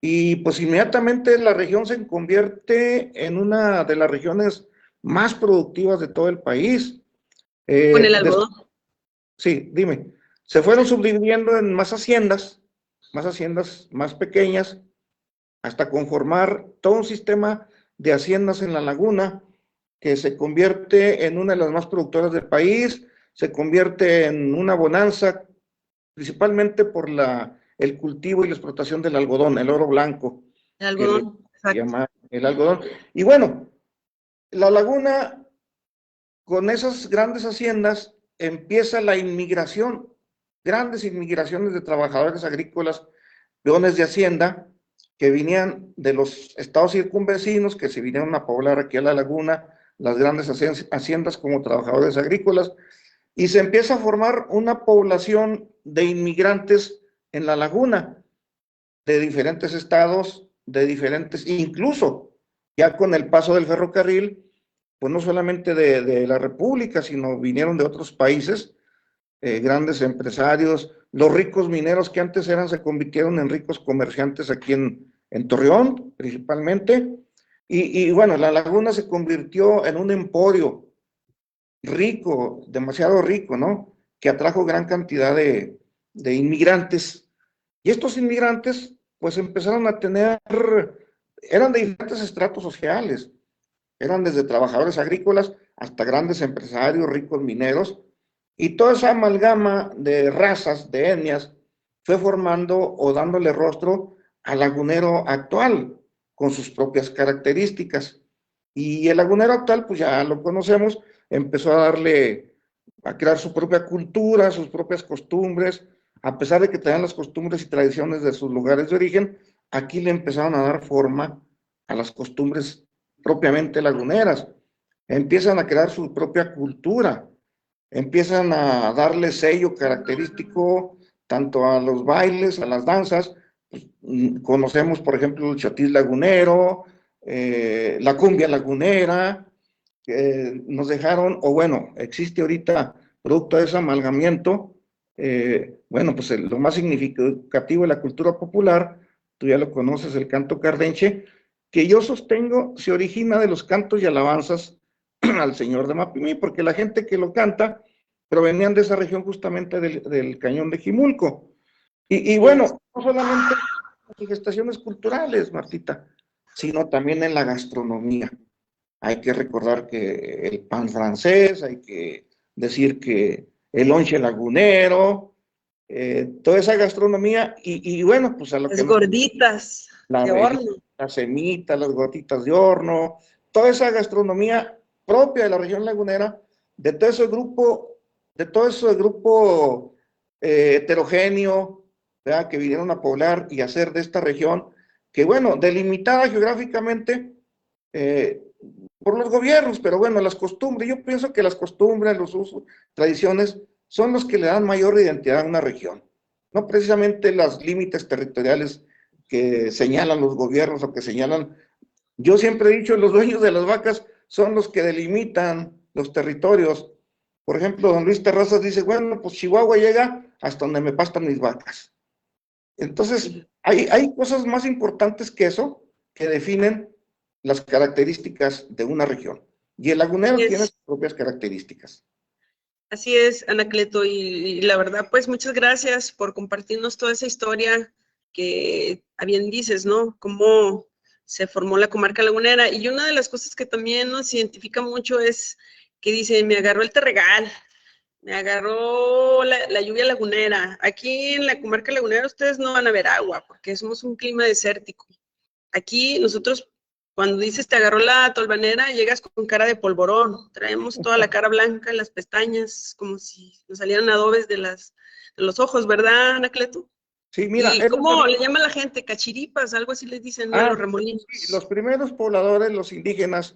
Speaker 6: y pues inmediatamente la región se convierte en una de las regiones más productivas de todo el país.
Speaker 3: Con el algodón.
Speaker 6: Sí, dime. Se fueron subdividiendo en más haciendas más pequeñas, hasta conformar todo un sistema de haciendas en la laguna, que se convierte en una de las más productoras del país, se convierte en una bonanza, principalmente por el cultivo y la explotación del algodón, el oro blanco.
Speaker 3: El algodón,
Speaker 6: se llama el algodón. Y bueno, la laguna, con esas grandes haciendas, empieza la inmigración, grandes inmigraciones de trabajadores agrícolas, peones de hacienda, que venían de los estados circunvecinos, que se vinieron a poblar aquí a la laguna, las grandes haciendas como trabajadores agrícolas, y se empieza a formar una población de inmigrantes en la laguna, de diferentes estados, incluso ya con el paso del ferrocarril, pues no solamente de la República, sino vinieron de otros países, grandes empresarios, los ricos mineros que antes se convirtieron en ricos comerciantes aquí en Torreón, principalmente, y bueno, la laguna se convirtió en un emporio rico, demasiado rico, ¿no? Que atrajo gran cantidad de inmigrantes, y estos inmigrantes, pues empezaron a eran de diferentes estratos sociales, eran desde trabajadores agrícolas hasta grandes empresarios, ricos mineros, y toda esa amalgama de razas, de etnias, fue formando o dándole rostro al lagunero actual, con sus propias características. Y el lagunero actual, pues ya lo conocemos, empezó a crear su propia cultura, sus propias costumbres, a pesar de que tenían las costumbres y tradiciones de sus lugares de origen, aquí le empezaron a dar forma a las costumbres propiamente laguneras. Empiezan a crear su propia cultura, empiezan a darle sello característico tanto a los bailes, a las danzas. Conocemos, por ejemplo, el chotis lagunero, la cumbia lagunera, nos dejaron, o bueno, existe ahorita, producto de ese amalgamiento, bueno, pues lo más significativo de la cultura popular, tú ya lo conoces, el canto cardenche, que yo sostengo se origina de los cantos y alabanzas al Señor de Mapimí, porque la gente que lo canta provenían de esa región justamente del Cañón de Jimulco. Y bueno, no solamente en manifestaciones culturales, Martita, sino también en la gastronomía. Hay que recordar que el pan francés, hay que decir que el lonche lagunero, toda esa gastronomía, y bueno, pues a lo
Speaker 3: las gorditas de horno.
Speaker 6: Las semitas, las gorditas de horno, toda esa gastronomía propia de la región lagunera, de todo ese grupo heterogéneo, ¿verdad?, que vinieron a poblar y hacer de esta región, que bueno, delimitada geográficamente por los gobiernos, pero bueno, las costumbres, yo pienso que las costumbres, los usos, tradiciones, son los que le dan mayor identidad a una región, no precisamente los límites territoriales que señalan los gobiernos o que señalan. Yo siempre he dicho, los dueños de las vacas son los que delimitan los territorios. Por ejemplo, don Luis Terrazas dice, bueno, pues Chihuahua llega hasta donde me pastan mis vacas. Entonces, hay cosas más importantes que eso, que definen las características de una región. Y el lagunero tiene sus propias características.
Speaker 3: Así es, Anacleto, y la verdad, pues muchas gracias por compartirnos toda esa historia que, a bien dices, ¿no? Cómo se formó la comarca lagunera. Y una de las cosas que también nos identifica mucho es que dice, me agarró el terregal, me agarró la lluvia lagunera. Aquí en la comarca lagunera ustedes no van a ver agua, porque somos un clima desértico. Aquí nosotros, cuando dices te agarró la tolvanera, llegas con cara de polvorón. Traemos toda la cara blanca, las pestañas, como si nos salieran adobes de los ojos, ¿verdad, Anacleto?
Speaker 6: Sí, mira,
Speaker 3: ¿Y cómo le llama la gente? Cachiripas, algo así les dicen, ¿no? A los remolinos.
Speaker 6: Sí, los primeros pobladores, los indígenas,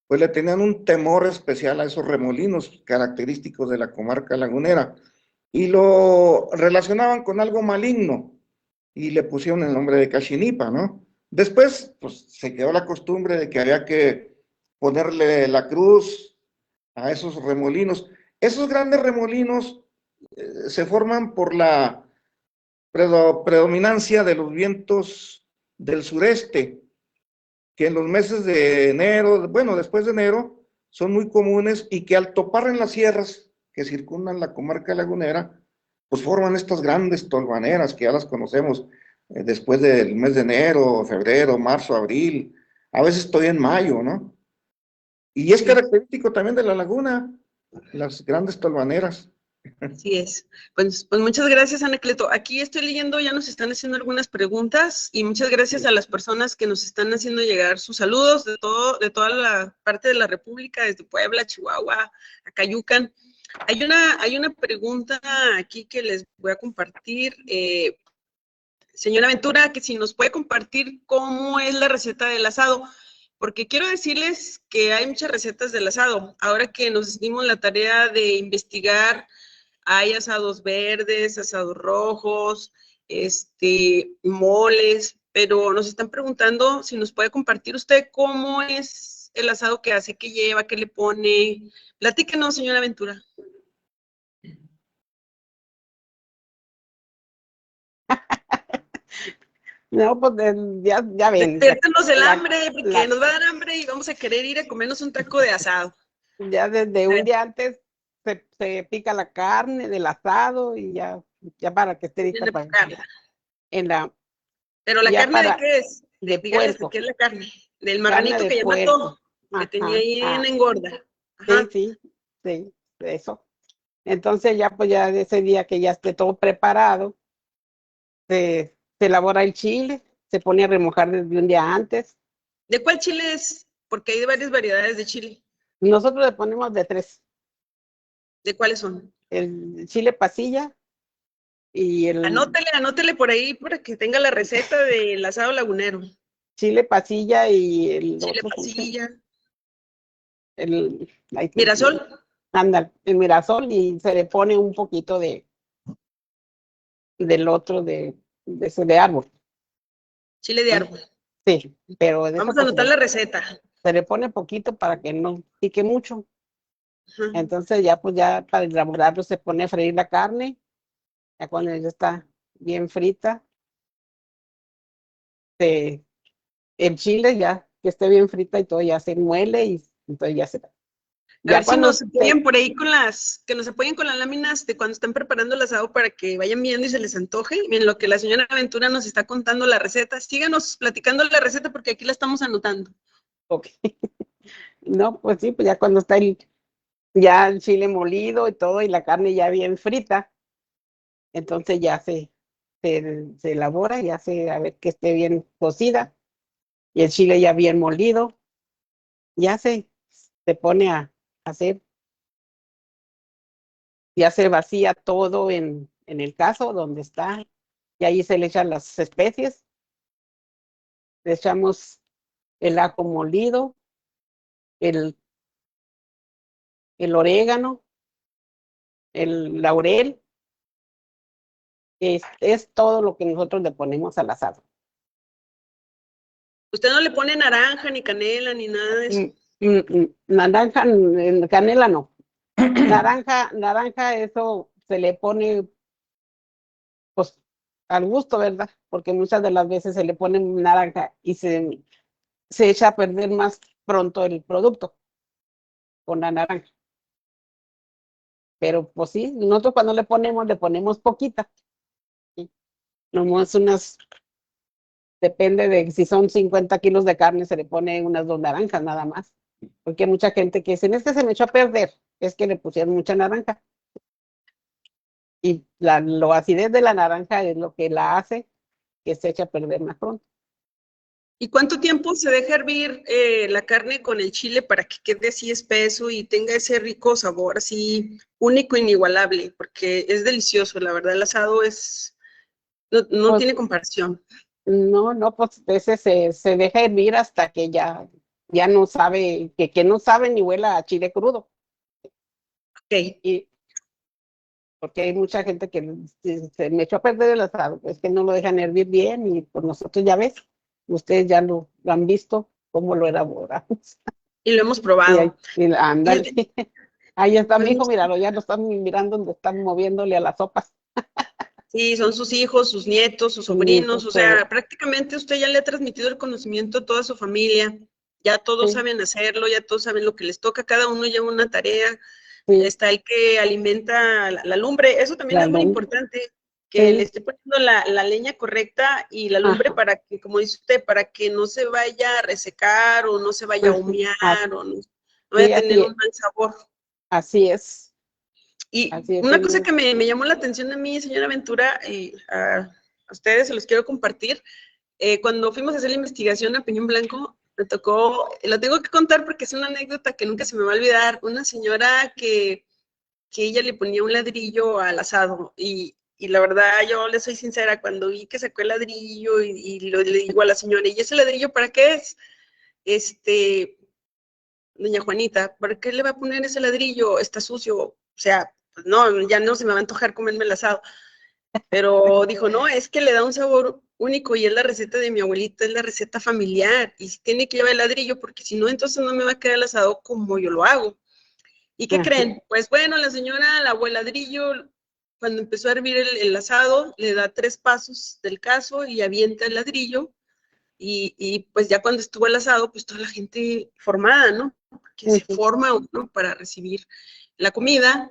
Speaker 6: pues le tenían un temor especial a esos remolinos característicos de la comarca lagunera y lo relacionaban con algo maligno y le pusieron el nombre de Cachinipa, ¿no? Después, pues se quedó la costumbre de que había que ponerle la cruz a esos remolinos. Esos grandes remolinos se forman por la predominancia de los vientos del sureste, que en los meses de enero, bueno, después de enero, son muy comunes y que al topar en las sierras que circundan la comarca lagunera, pues forman estas grandes tolvaneras que ya las conocemos después del mes de enero, febrero, marzo, abril, a veces estoy en mayo, ¿no? Y es característico también de la laguna, las grandes tolvaneras.
Speaker 3: Así es. Pues muchas gracias, Anacleto. Aquí estoy leyendo, ya nos están haciendo algunas preguntas y muchas gracias a las personas que nos están haciendo llegar sus saludos de toda la parte de la República, desde Puebla, Chihuahua, Acayucan. Hay una pregunta aquí que les voy a compartir. Señora Ventura, que si nos puede compartir cómo es la receta del asado, porque quiero decirles que hay muchas recetas del asado. Ahora que nos dimos la tarea de investigar, hay asados verdes, asados rojos, moles, pero nos están preguntando si nos puede compartir usted cómo es el asado que hace, qué lleva, qué le pone. Platíquenos, señora Ventura.
Speaker 5: No, pues ya ven.
Speaker 3: Despiértenos el hambre, porque nos va a dar hambre y vamos a querer ir a comernos un taco de asado.
Speaker 5: Ya desde un día antes se pica la carne del asado y ya para que esté lista para
Speaker 3: Pero la carne
Speaker 5: para,
Speaker 3: ¿de qué es?
Speaker 5: de
Speaker 3: Dígales
Speaker 5: puerco.
Speaker 3: de qué es la carne. Del marranito que ya
Speaker 5: puerco.
Speaker 3: mató, que tenía ahí en engorda.
Speaker 5: Ajá. Sí, eso. Entonces ya pues ya de ese día que ya esté todo preparado, se elabora el chile, se pone a remojar desde un día antes.
Speaker 3: ¿De cuál chile es? Porque hay varias variedades de chile.
Speaker 5: Nosotros le ponemos de 3.
Speaker 3: ¿De cuáles son?
Speaker 5: El chile pasilla y el...
Speaker 3: Anótele por ahí para que tenga la receta del asado lagunero.
Speaker 5: Chile pasilla y el
Speaker 3: Chile
Speaker 5: otro,
Speaker 3: pasilla.
Speaker 5: Mirasol. Anda, el mirasol y se le pone un poquito del otro de árbol.
Speaker 3: Chile de árbol.
Speaker 5: Sí, pero
Speaker 3: vamos a anotar la receta.
Speaker 5: Se le pone poquito para que no pique mucho. Entonces ya pues ya para elaborarlo se pone a freír la carne. Ya cuando ya está bien frita, el chile ya que esté bien frita y todo ya se muele y entonces ya se...
Speaker 3: A ver si nos apoyan por ahí que nos apoyen con las láminas de cuando están preparando el asado para que vayan viendo y se les antoje. Miren lo que la señora Ventura nos está contando la receta. Síganos platicando la receta porque aquí la estamos anotando.
Speaker 5: Ok. No, pues sí, pues ya cuando está ya el chile molido y todo y la carne ya bien frita, entonces ya se elabora, ya a ver que esté bien cocida y el chile ya bien molido, ya se pone a hacer, ya se vacía todo en el caso donde está y ahí se le echan las especies, le echamos el ajo molido, el orégano, el laurel, es todo lo que nosotros le ponemos al asado.
Speaker 3: ¿Usted no le pone naranja, ni canela, ni nada de eso?
Speaker 5: Naranja, canela no. Naranja, eso se le pone, pues, al gusto, ¿verdad? Porque muchas de las veces se le pone naranja y se echa a perder más pronto el producto con la naranja. Pero, pues sí, nosotros cuando le ponemos poquita. ¿Sí? Nomás depende de si son 50 kilos de carne, se le pone unas 2 naranjas nada más. Porque hay mucha gente que dice, es que se me echó a perder, es que le pusieron mucha naranja. Y lo acidez de la naranja es lo que la hace que se eche a perder más pronto.
Speaker 3: ¿Y cuánto tiempo se deja hervir la carne con el chile para que quede así espeso y tenga ese rico sabor así único, inigualable? Porque es delicioso, la verdad, el asado no
Speaker 5: Pues,
Speaker 3: tiene comparación.
Speaker 5: No, pues ese se deja hervir hasta que ya no sabe, que no sabe ni huela a chile crudo.
Speaker 3: Ok.
Speaker 5: Y porque hay mucha gente que se me echó a perder el asado, es que no lo dejan hervir bien y pues nosotros ya ves, ustedes ya lo han visto cómo lo elaboramos.
Speaker 3: Y lo hemos probado.
Speaker 5: Ándale. Ahí está mi
Speaker 3: Pues,
Speaker 5: hijo, míralo, ya lo están mirando donde están moviéndole a las sopas.
Speaker 3: sí, son sus hijos, sus nietos, sus sobrinos, o sea, prácticamente usted ya le ha transmitido el conocimiento a toda su familia, ya todos
Speaker 5: Sí.
Speaker 3: saben hacerlo, ya todos saben lo que les toca, cada uno lleva una tarea,
Speaker 5: Sí.
Speaker 3: está el que alimenta la lumbre, eso también es muy importante, que le esté poniendo la leña correcta y la lumbre para que, como dice usted, para que no se vaya a resecar o no se vaya a humear o no vaya a tener un mal sabor.
Speaker 5: Así es.
Speaker 3: Y
Speaker 5: Así es,
Speaker 3: una cosa que me llamó la atención de mí, señora Ventura, y a ustedes se los quiero compartir, cuando fuimos a hacer la investigación a Peñón Blanco, me tocó, lo tengo que contar porque es una anécdota que nunca se me va a olvidar, una señora que ella le ponía un ladrillo al asado y la verdad, yo le soy sincera, cuando vi que sacó el ladrillo y le digo a la señora, ¿y ese ladrillo para qué es? Doña Juanita, ¿para qué le va a poner ese ladrillo? Está sucio. O sea, pues no, ya no se me va a antojar comerme el asado. Pero dijo, no, es que le da un sabor único y es la receta de mi abuelita, es la receta familiar y tiene que llevar el ladrillo porque si no, entonces no me va a quedar el asado como yo lo hago. ¿Y qué creen? Pues bueno, la señora lavó el ladrillo, cuando empezó a hervir el asado, le da 3 pasos del caso y avienta el ladrillo y pues ya cuando estuvo el asado, pues toda la gente formada, ¿no? Que se forma uno para recibir la comida.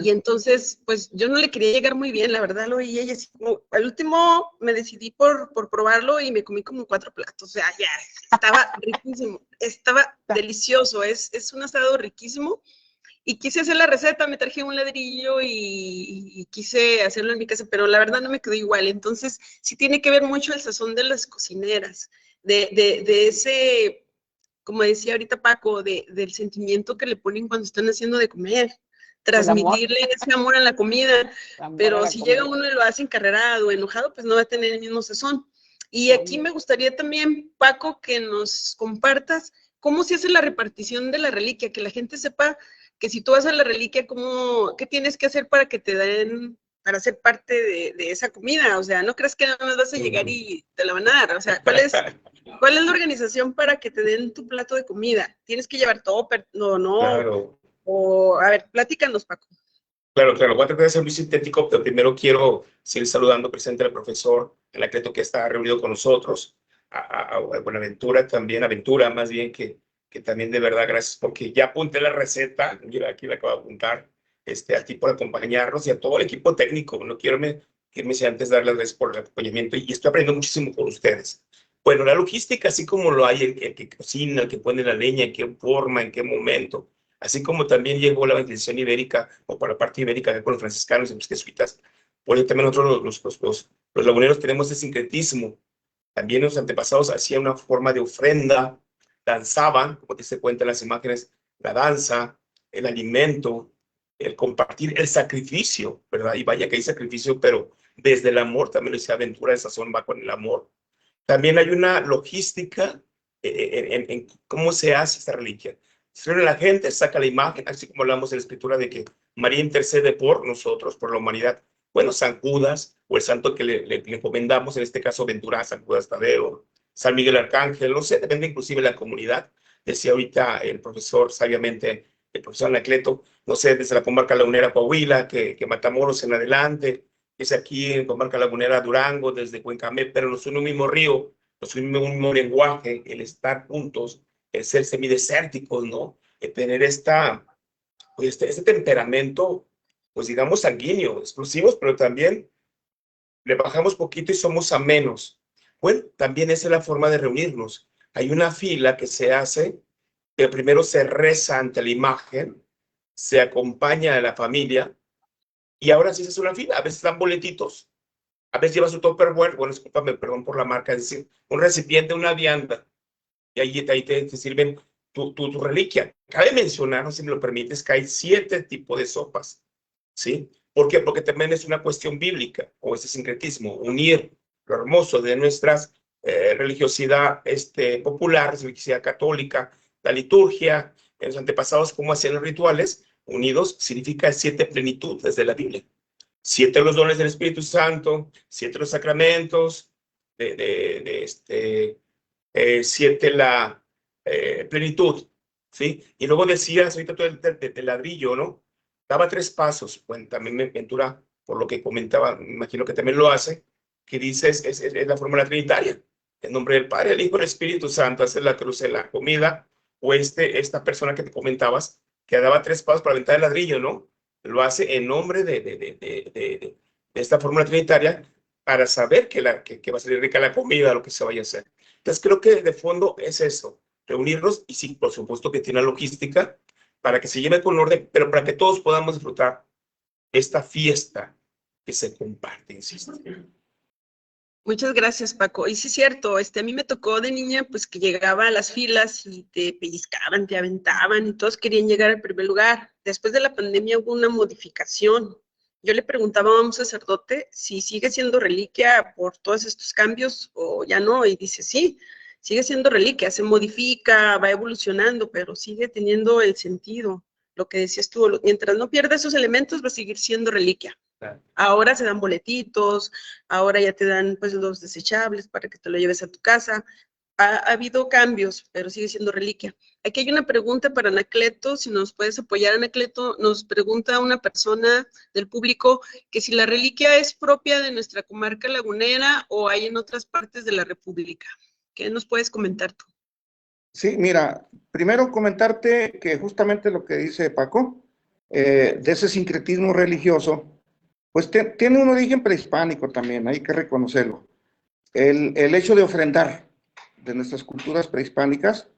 Speaker 3: Y entonces, pues yo no le quería llegar muy bien, la verdad lo oí ella así como, al último me decidí por probarlo y me comí como 4 platos, o sea, ya, estaba riquísimo, estaba delicioso, es un asado riquísimo. Y quise hacer la receta, me traje un ladrillo y quise hacerlo en mi casa, pero la verdad no me quedó igual. Entonces, sí tiene que ver mucho el sazón de las cocineras, de ese, como decía ahorita Paco, del sentimiento que le ponen cuando están haciendo de comer, transmitirle ese amor a la comida. Pero si llega uno y lo hace encarrerado o enojado, pues no va a tener el mismo sazón. Y aquí me gustaría también, Paco, que nos compartas cómo se hace la repartición de la reliquia, que la gente sepa que si tú vas a la reliquia, ¿qué tienes que hacer para que te den, para ser parte de esa comida? O sea, no crees que nada más vas a llegar y te la van a dar. O sea, ¿cuál es la organización para que te den tu plato de comida? ¿Tienes que llevar todo? No.
Speaker 4: Claro.
Speaker 3: O, a ver, platícanos, Paco.
Speaker 4: Claro, voy a tratar de ser muy sintético, pero primero quiero seguir saludando presente al profesor Anacleto que está reunido con nosotros, a Buenaventura también, Aventura más bien, que también de verdad gracias porque ya apunté la receta, mira, aquí la acabo de apuntar, a ti por acompañarnos y a todo el equipo técnico, no quiero irme sin antes darles gracias por el acompañamiento y estoy aprendiendo muchísimo por ustedes. Bueno, la logística, así como lo hay el que cocina, el que pone la leña, en qué forma, en qué momento, así como también llegó la evangelización ibérica, o por la parte ibérica con los franciscanos y los jesuitas, por ahí también nosotros los laguneros tenemos ese sincretismo. También los antepasados hacían una forma de ofrenda, danzaban, como te se cuenta en las imágenes, la danza, el alimento, el compartir, el sacrificio, ¿verdad? Y vaya que hay sacrificio, pero desde el amor, también lo decía Aventura, esa zona va con el amor. También hay una logística en cómo se hace esta reliquia. Se reúne la gente, saca la imagen, así como hablamos en la escritura de que María intercede por nosotros, por la humanidad. Bueno, San Judas, o el santo que le encomendamos, en este caso Ventura, San Judas Tadeo, San Miguel Arcángel, no sé, depende inclusive de la comunidad. Decía ahorita el profesor, sabiamente, el profesor Anacleto, no sé, desde la comarca lagunera Coahuila, que Matamoros en adelante, es aquí en comarca lagunera Durango, desde Cuencamé, pero nos une un mismo río, nos une un mismo lenguaje, el estar juntos, el ser semidesérticos, ¿no? El tener este temperamento, pues digamos sanguíneo, explosivos, pero también le bajamos poquito y somos amenos. Bueno, también esa es la forma de reunirnos. Hay una fila que se hace que primero se reza ante la imagen, se acompaña a la familia, y ahora sí se hace una fila. A veces dan boletitos, a veces lleva su Tupperware, bueno, discúlpame, perdón por la marca, es decir, un recipiente, una vianda, y ahí te sirven tu reliquia. Cabe mencionar, no sé si me lo permites, que hay 7 tipos de sopas, ¿sí? ¿Por qué? Porque también es una cuestión bíblica, o ese sincretismo, unir lo hermoso de nuestra religiosidad popular, religiosidad católica, la liturgia, en los antepasados, cómo hacían los rituales, unidos, significa 7 plenitudes de la Biblia. 7 los dones del Espíritu Santo, 7 los sacramentos, 7 la plenitud, ¿sí? Y luego decías ahorita todo el ladrillo, ¿no? Daba 3 pasos. Bueno, también Ventura, por lo que comentaba, me imagino que también lo hace, que dices, es la fórmula trinitaria. En nombre del Padre, el Hijo y el Espíritu Santo, hacer la cruz en la comida, o esta persona que te comentabas, que daba 3 pasos para aventar el ladrillo, ¿no? Lo hace en nombre de esta fórmula trinitaria para saber que va a salir rica la comida, lo que se vaya a hacer. Entonces creo que de fondo es eso, reunirnos, y sí, por supuesto que tiene una logística para que se lleve con orden, pero para que todos podamos disfrutar esta fiesta que se comparte, insisto.
Speaker 3: Muchas gracias, Paco. Y sí es cierto, a mí me tocó de niña, pues que llegaba a las filas y te pellizcaban, te aventaban y todos querían llegar al primer lugar. Después de la pandemia hubo una modificación. Yo le preguntaba a un sacerdote si sigue siendo reliquia por todos estos cambios o ya no, y dice sí, sigue siendo reliquia, se modifica, va evolucionando, pero sigue teniendo el sentido. Lo que decías tú, mientras no pierda esos elementos va a seguir siendo reliquia. Ahora se dan boletitos, ahora ya te dan pues los desechables para que te lo lleves a tu casa. Ha habido cambios, pero sigue siendo reliquia. Aquí hay una pregunta para Anacleto, si nos puedes apoyar, Anacleto. Nos pregunta una persona del público que si la reliquia es propia de nuestra comarca lagunera o hay en otras partes de la República. ¿Qué nos puedes comentar tú?
Speaker 6: Sí, mira, primero comentarte que justamente lo que dice Paco, de ese sincretismo religioso, pues tiene un origen prehispánico también, hay que reconocerlo. El hecho de ofrendar de nuestras culturas prehispánicas,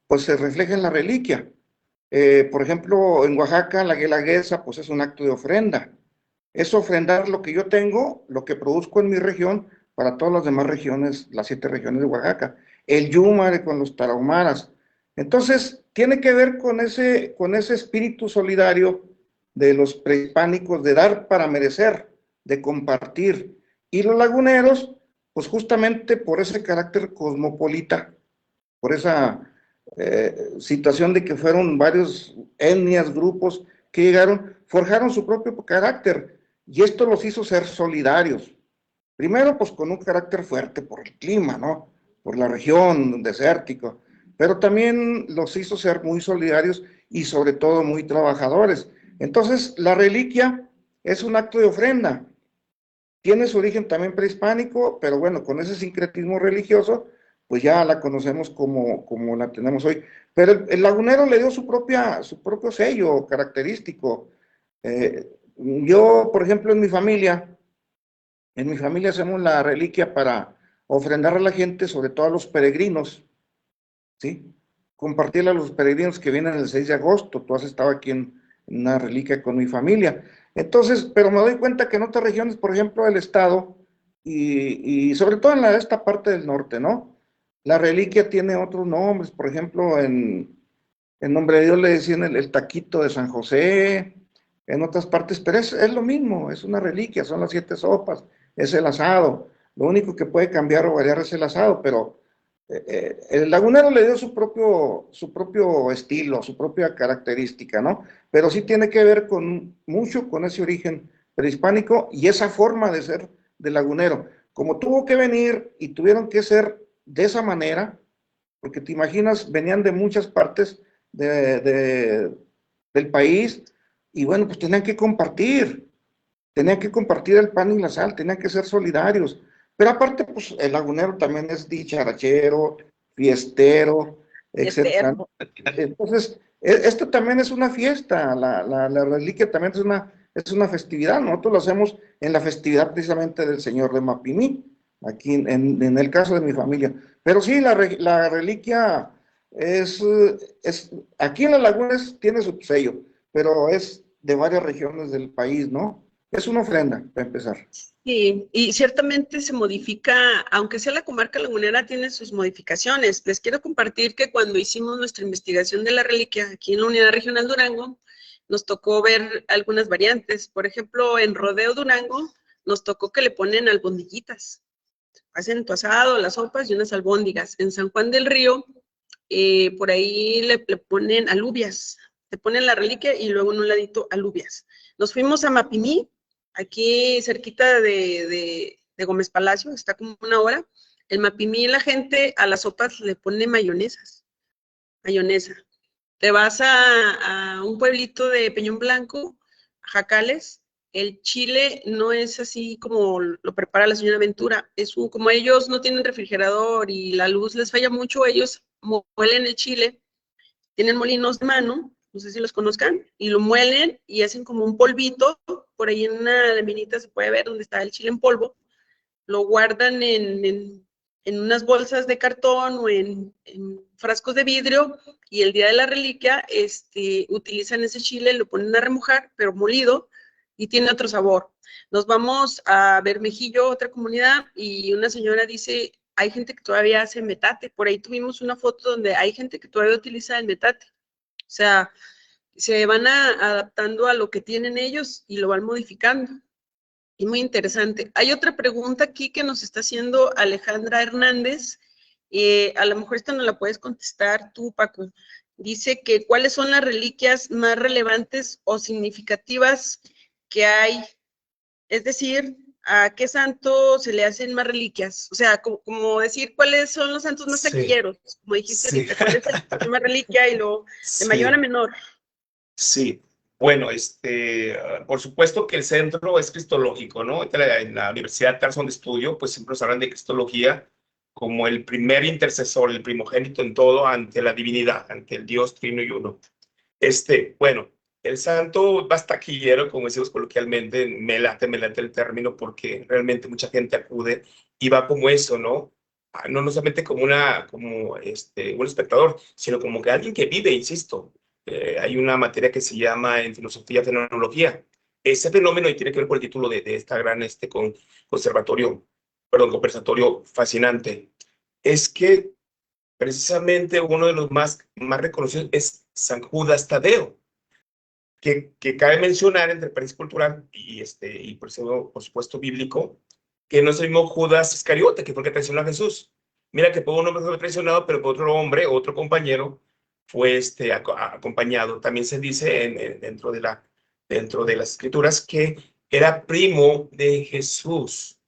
Speaker 6: pues se refleja en la reliquia. Por ejemplo, en Oaxaca, la guelaguetza, pues es un acto de ofrenda. Es ofrendar lo que yo tengo, lo que produzco en mi región, para todas las demás regiones, las 7 regiones de Oaxaca. El yumare con los tarahumaras. Entonces, tiene que ver con ese espíritu solidario de los prehispánicos, de dar para merecer, de compartir. Y los laguneros, pues justamente por ese carácter cosmopolita, por esa situación de que fueron varios etnias, grupos que llegaron, forjaron su propio carácter, y esto los hizo ser solidarios. Primero, pues con un carácter fuerte por el clima, ¿no? Por la región desértica, pero también los hizo ser muy solidarios y sobre todo muy trabajadores. Entonces, la reliquia es un acto de ofrenda. Tiene su origen también prehispánico, pero bueno, con ese sincretismo religioso, pues ya la conocemos como la tenemos hoy. Pero el lagunero le dio su propio sello característico. Yo, por ejemplo, en mi familia hacemos la reliquia para ofrendar a la gente, sobre todo a los peregrinos, ¿sí? Compartirla a los peregrinos que vienen el 6 de agosto. Tú has estado aquí en una reliquia con mi familia. Entonces, pero me doy cuenta que en otras regiones, por ejemplo, del estado, y sobre todo en esta parte del norte, ¿no? La reliquia tiene otros nombres, por ejemplo, en nombre de Dios le decían el taquito de San José, en otras partes, pero es lo mismo, es una reliquia, son las 7 sopas, es el asado. Lo único que puede cambiar o variar es el asado, pero el lagunero le dio su propio estilo, su propia característica, ¿no? Pero sí tiene que ver mucho con ese origen prehispánico y esa forma de ser del lagunero. Como tuvo que venir y tuvieron que ser de esa manera, porque te imaginas, venían de muchas partes del país y bueno, pues tenían que compartir el pan y la sal, tenían que ser solidarios. Pero aparte, pues el lagunero también es dicharachero, fiestero, etc. Entonces, esto también es una fiesta, la reliquia también es una festividad. Nosotros lo hacemos en la festividad precisamente del Señor de Mapimí, aquí en el caso de mi familia. Pero sí, la reliquia aquí en las lagunas tiene su sello, pero es de varias regiones del país, ¿no? Es una ofrenda, para empezar.
Speaker 3: Sí, y ciertamente se modifica, aunque sea la comarca lagunera, tiene sus modificaciones. Les quiero compartir que cuando hicimos nuestra investigación de la reliquia aquí en la Unidad Regional Durango, nos tocó ver algunas variantes. Por ejemplo, en Rodeo Durango, nos tocó que le ponen albondiguitas. Hacen tu asado, las sopas y unas albóndigas. En San Juan del Río, por ahí le ponen alubias. Te ponen la reliquia y luego en un ladito alubias. Nos fuimos a Mapimí, aquí cerquita de Gómez Palacio, está como una hora. El Mapimí, la gente a las sopas le pone mayonesa. Te vas a un pueblito de Peñón Blanco, Jacales, el chile no es así como lo prepara la señora Ventura, como ellos no tienen refrigerador y la luz les falla mucho, ellos muelen el chile, tienen molinos de mano, no sé si los conozcan, y lo muelen y hacen como un polvito, por ahí en una laminita se puede ver donde está el chile en polvo, lo guardan en unas bolsas de cartón o en frascos de vidrio, y el día de la reliquia utilizan ese chile, lo ponen a remojar, pero molido, y tiene otro sabor. Nos vamos a Bermejillo, otra comunidad, y una señora dice, hay gente que todavía hace metate. Por ahí tuvimos una foto donde hay gente que todavía utiliza el metate. O sea, se van adaptando a lo que tienen ellos y lo van modificando. Y muy interesante. Hay otra pregunta aquí que nos está haciendo Alejandra Hernández. A lo mejor esta no la puedes contestar tú, Paco. Dice que ¿cuáles son las reliquias más relevantes o significativas que hay? Es decir, ¿a qué santo se le hacen más reliquias? O sea, como decir, ¿cuáles son los santos más taquilleros? Como dijiste ahorita, ¿cuál es la más reliquia y lo de mayor a menor?
Speaker 4: Sí, bueno, por supuesto que el centro es cristológico, ¿no? En la Universidad Tarso donde estudio, pues siempre nos hablan de cristología como el primer intercesor, el primogénito en todo ante la divinidad, ante el Dios trino y uno. Bueno, el santo más taquillero, como decimos coloquialmente, me late el término porque realmente mucha gente acude y va como eso, ¿no? No solamente como un espectador, sino como que alguien que vive, insisto. Hay una materia que se llama en filosofía fenomenología. Ese fenómeno y tiene que ver con el título de esta gran conversatorio fascinante. Es que precisamente uno de los más reconocidos es San Judas Tadeo, que cabe mencionar entre el país cultural y por supuesto bíblico, que no es el mismo Judas Iscariote, que fue el que traicionó a Jesús. Mira que por un hombre fue traicionado, pero por otro hombre, otro compañero, fue acompañado. También se dice dentro de las escrituras que era primo de Jesús.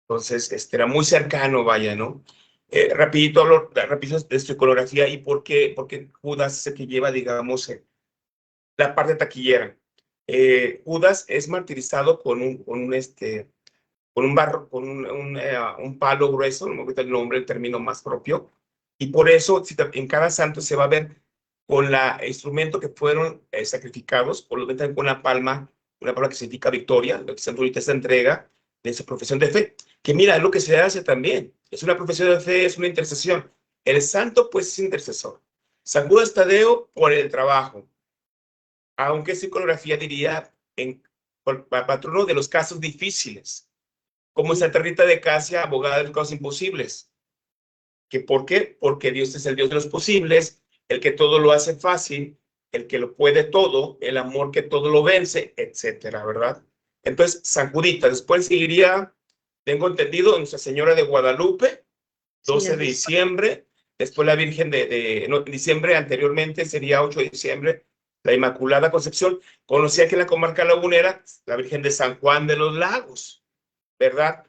Speaker 4: Entonces, era muy cercano, vaya, ¿no? Rapidito de su iconografía y por qué Judas es el que lleva, digamos, la parte taquillera. Judas es martirizado con un palo grueso, no me acuerdo el nombre, el término más propio, y por eso en cada santo se va a ver con el instrumento que fueron sacrificados, por lo tanto con una palma que significa victoria, lo que Santo ahorita se entrega de su profesión de fe, que mira, es lo que se hace también, es una profesión de fe, es una intercesión. El santo pues es intercesor. San Judas Tadeo por el trabajo, aunque su iconografía diría patrono de los casos difíciles, como Santa Rita de Casia, abogada de los casos imposibles. ¿Por qué? Porque Dios es el Dios de los posibles, el que todo lo hace fácil, el que lo puede todo, el amor que todo lo vence, etcétera, ¿verdad? Entonces, San Judita, después seguiría, tengo entendido, Nuestra Señora de Guadalupe, 12 de diciembre, después la Virgen diciembre, anteriormente sería 8 de diciembre, la Inmaculada Concepción, conocía que en la comarca lagunera, la Virgen de San Juan de los Lagos, ¿verdad?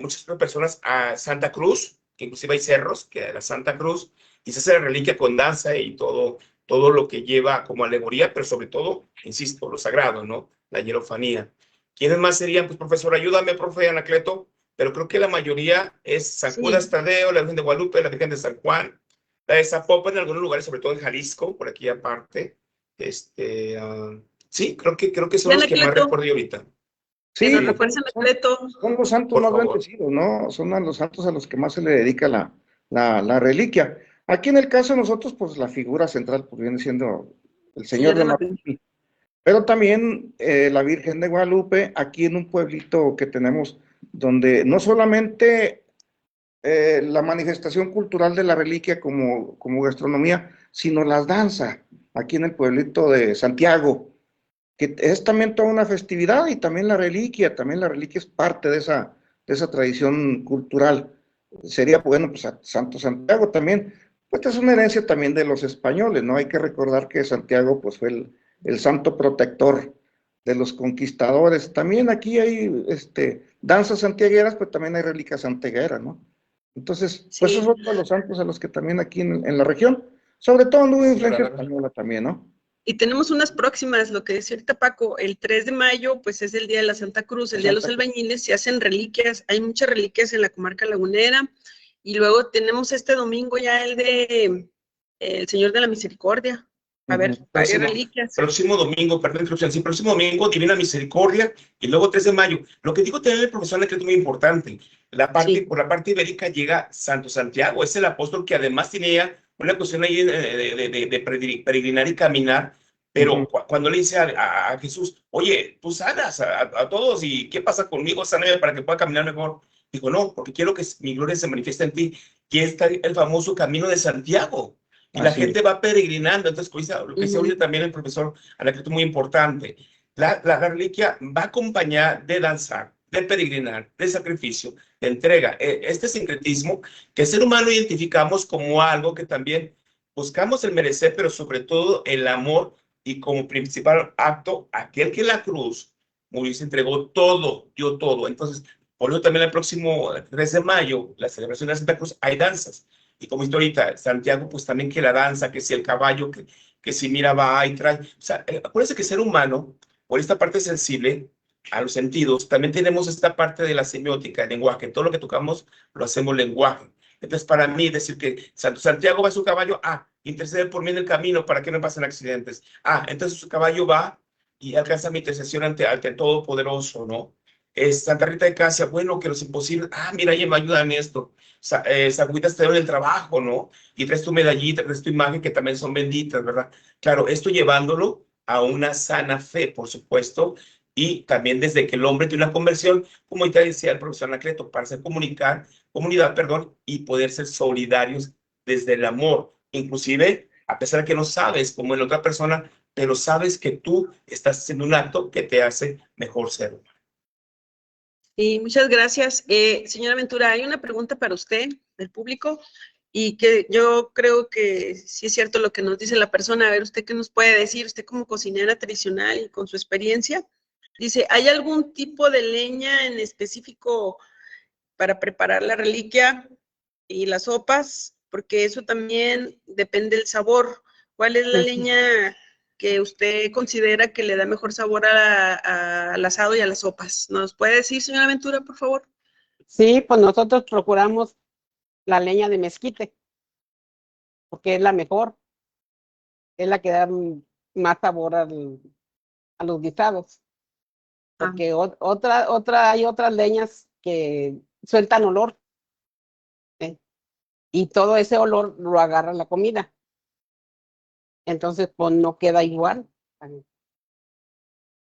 Speaker 4: Muchas personas a Santa Cruz, que inclusive hay cerros, que a la Santa Cruz, y se hace la reliquia con danza y todo lo que lleva como alegoría, pero sobre todo, insisto, lo sagrado, ¿no? La hierofanía. ¿Quiénes más serían? Pues, profesor, ayúdame, profe Anacleto, pero creo que la mayoría es San Judas Tadeo, la Virgen de Guadalupe, la Virgen de San Juan, la de Zapopan en algunos lugares, sobre todo en Jalisco, por aquí aparte. Sí, creo que son los que más recuerdo ahorita.
Speaker 6: Sí, son los santos más bendecidos, ¿no? Son los santos a los que más se le dedica la reliquia. Aquí en el caso de nosotros, pues la figura central pues viene siendo el Señor de Mapimí, pero también la Virgen de Guadalupe, aquí en un pueblito que tenemos, donde no solamente la manifestación cultural de la reliquia como gastronomía, sino las danzas, aquí en el pueblito de Santiago, que es también toda una festividad, y también la reliquia es parte de esa tradición cultural. Sería bueno, pues a Santo Santiago también, pues es una herencia también de los españoles, ¿no? Hay que recordar que Santiago pues fue el santo protector de los conquistadores. También aquí hay danzas santiagueras, pero también hay reliquias santiagueras, ¿no? Entonces, pues
Speaker 3: Sí.
Speaker 6: esos son los santos a los que también aquí en la región, sobre todo no hubo influencia española también, ¿no?
Speaker 3: Y tenemos unas próximas, lo que decía ahorita Paco, el 3 de mayo, pues es el Día de la Santa Cruz, el Día de los Albañiles, se hacen reliquias, hay muchas reliquias en la comarca lagunera, y luego tenemos este domingo ya el de el Señor de la Misericordia, a ver, varias reliquias.
Speaker 4: Próximo domingo, perdón, interrupción, sí, próximo domingo, Divina Misericordia, y luego 3 de mayo. Lo que digo también el profesor Anacleto es muy importante. Por la parte ibérica llega Santo Santiago, es el apóstol que además tenía una cuestión ahí de peregrinar y caminar, pero cuando le dice a Jesús, oye, tú sanas a todos, ¿y qué pasa conmigo? Sáname para que pueda caminar mejor. Dijo, no, porque quiero que mi gloria se manifieste en ti, que está el famoso camino de Santiago. Y la gente va peregrinando. Entonces, lo que dice ahorita también el profesor Anacleto, muy importante. La reliquia va acompañada de danzar, de peregrinar, de sacrificio, de entrega. Este sincretismo que el ser humano identificamos como algo que también buscamos el merecer, pero sobre todo el amor, y como principal acto, aquel que en la cruz murió y se entregó todo, dio todo. Entonces, por eso también el próximo 3 de mayo, la celebración de la Santa Cruz, hay danzas. Y como dice ahorita, Santiago, pues también que la danza, que si el caballo, que si mira va y trae. O sea, acuérdense que el ser humano, por esta parte sensible a los sentidos, también tenemos esta parte de la semiótica, el lenguaje. Todo lo que tocamos lo hacemos lenguaje. Entonces, para mí, decir que Santiago va a su caballo, intercede por mí en el camino para que no pasen accidentes. Entonces su caballo va y alcanza mi intercesión ante el Todopoderoso, ¿no? Santa Rita de Casia, bueno, que los imposibles, mira, ella me ayuda en esto. San Juditas te dio en el trabajo, ¿no? Y traes tu medallita, traes tu imagen, que también son benditas, ¿verdad? Claro, esto llevándolo a una sana fe, por supuesto, y también desde que el hombre tiene una conversión, como ya decía el profesor Anacleto, para hacer comunidad, y poder ser solidarios desde el amor, inclusive a pesar de que no sabes cómo es la otra persona, pero sabes que tú estás haciendo un acto que te hace mejor ser humano.
Speaker 3: Y muchas gracias. Señora Ventura, hay una pregunta para usted, del público, y que yo creo que sí es cierto lo que nos dice la persona. A ver, ¿usted qué nos puede decir? Usted como cocinera tradicional y con su experiencia, dice, ¿hay algún tipo de leña en específico para preparar la reliquia y las sopas? Porque eso también depende del sabor. ¿Cuál es la leña que usted considera que le da mejor sabor al asado y a las sopas? ¿Nos puede decir, señora Ventura, por favor?
Speaker 5: Sí, pues nosotros procuramos la leña de mezquite, porque es la mejor, es la que da más sabor a los guisados. Porque hay otras leñas que sueltan olor, y todo ese olor lo agarra la comida. Entonces, pues no queda igual,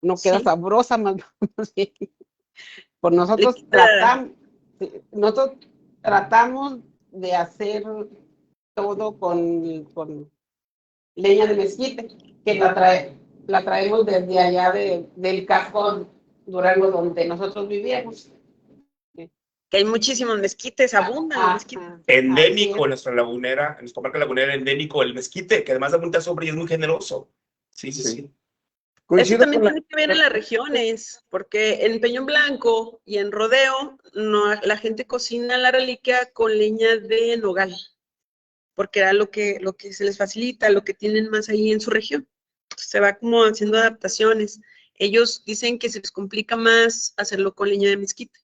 Speaker 5: no queda sabrosa, más. Pues nosotros tratamos de hacer todo con leña de mezquite, que la traemos desde allá del Casco Durango, donde nosotros vivíamos.
Speaker 3: Que hay muchísimos mezquites, abundan los mezquites.
Speaker 4: Endémico en nuestra lagunera, en nuestra comarca lagunera, endémico el mezquite, que además da mucha sombra y es muy generoso. Sí.
Speaker 3: Eso también tiene que ver en las regiones, porque en Peñón Blanco y en Rodeo, la gente cocina la reliquia con leña de nogal, porque era lo que se les facilita, lo que tienen más ahí en su región. Se va como haciendo adaptaciones. Ellos dicen que se les complica más hacerlo con leña de mezquite.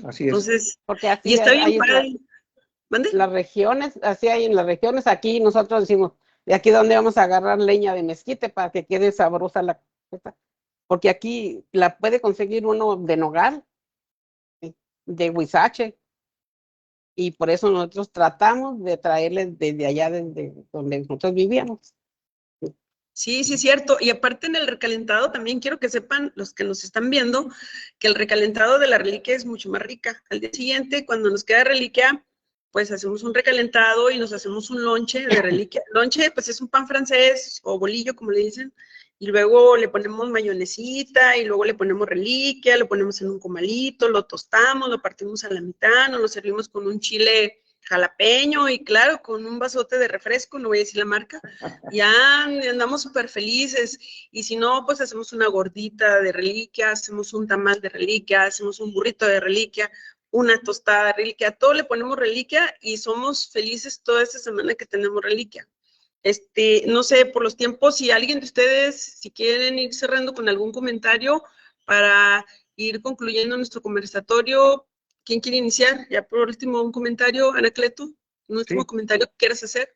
Speaker 6: Así es.
Speaker 3: Entonces,
Speaker 5: porque así
Speaker 3: y está bien padre.
Speaker 5: Las regiones, así hay en las regiones. Aquí nosotros decimos, de aquí donde vamos a agarrar leña de mezquite para que quede sabrosa la cosa. Porque aquí la puede conseguir uno de nogal, de huizache, y por eso nosotros tratamos de traerles desde allá, desde donde nosotros vivíamos.
Speaker 3: Sí, sí, es cierto. Y aparte en el recalentado también quiero que sepan los que nos están viendo que el recalentado de la reliquia es mucho más rica. Al día siguiente, cuando nos queda reliquia, pues hacemos un recalentado y nos hacemos un lonche de reliquia. Lonche, pues es un pan francés o bolillo, como le dicen, y luego le ponemos mayonesita y luego le ponemos reliquia, lo ponemos en un comalito, lo tostamos, lo partimos a la mitad, nos lo servimos con un chile jalapeño y claro, con un vasote de refresco, no voy a decir la marca, ya andamos súper felices. Y si no, pues hacemos una gordita de reliquia, hacemos un tamal de reliquia, hacemos un burrito de reliquia, una tostada de reliquia, todo le ponemos reliquia y somos felices toda esta semana que tenemos reliquia. No sé, por los tiempos, si alguien de ustedes, si quieren ir cerrando con algún comentario para ir concluyendo nuestro conversatorio, ¿quién quiere iniciar? Ya por último, un comentario, Anacleto, un último comentario que quieras hacer.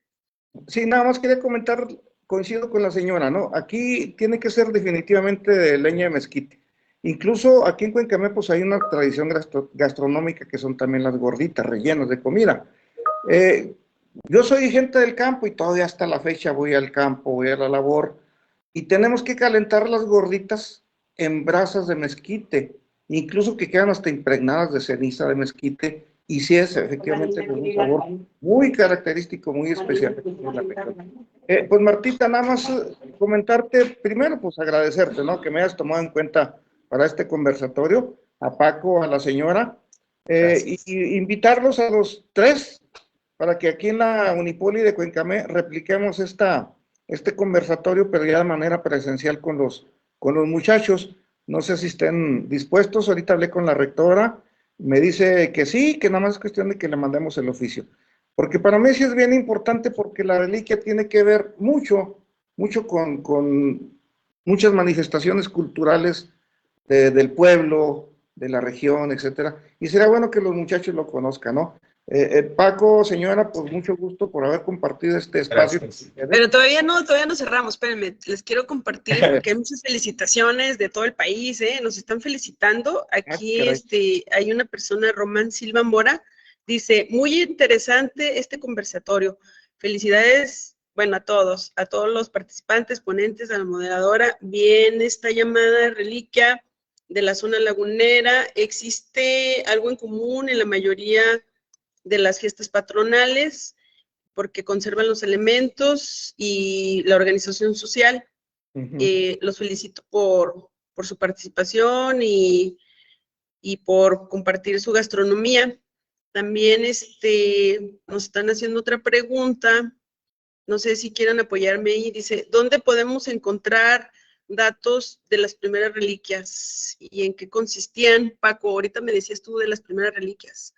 Speaker 6: Sí, nada más quería comentar, coincido con la señora, ¿no? Aquí tiene que ser definitivamente de leña de mezquite. Incluso aquí en Cuencamé, pues hay una tradición gastronómica que son también las gorditas rellenas de comida. Yo soy gente del campo y todavía hasta la fecha voy al campo, voy a la labor, y tenemos que calentar las gorditas en brasas de mezquite, incluso que quedan hasta impregnadas de ceniza de mezquite, y sí es efectivamente con un sabor muy característico, muy especial. Pues Martita, nada más comentarte, primero pues agradecerte, ¿no? Que me hayas tomado en cuenta para este conversatorio, a Paco, a la señora, y invitarlos a los tres para que aquí en la Unipoli de Cuencamé repliquemos este conversatorio, pero ya de manera presencial con los muchachos. No sé si estén dispuestos, ahorita hablé con la rectora, me dice que sí, que nada más es cuestión de que le mandemos el oficio. Porque para mí sí es bien importante porque la reliquia tiene que ver mucho con muchas manifestaciones culturales del pueblo, de la región, etcétera. Y será bueno que los muchachos lo conozcan, ¿no? Paco, señora, pues mucho gusto por haber compartido este espacio.
Speaker 4: Gracias.
Speaker 3: Pero todavía no cerramos, espérenme, les quiero compartir porque hay muchas felicitaciones de todo el país, nos están felicitando. Aquí hay una persona, Román Silva Mora, dice, muy interesante este conversatorio. Felicidades, bueno, a todos los participantes, ponentes, a la moderadora. Bien, esta llamada reliquia de la zona lagunera, existe algo en común en la mayoría de las fiestas patronales, porque conservan los elementos y la organización social. Los felicito por su participación y por compartir su gastronomía. También nos están haciendo otra pregunta, no sé si quieran apoyarme ahí, dice, ¿dónde podemos encontrar datos de las primeras reliquias y en qué consistían? Paco, ahorita me decías tú de las primeras reliquias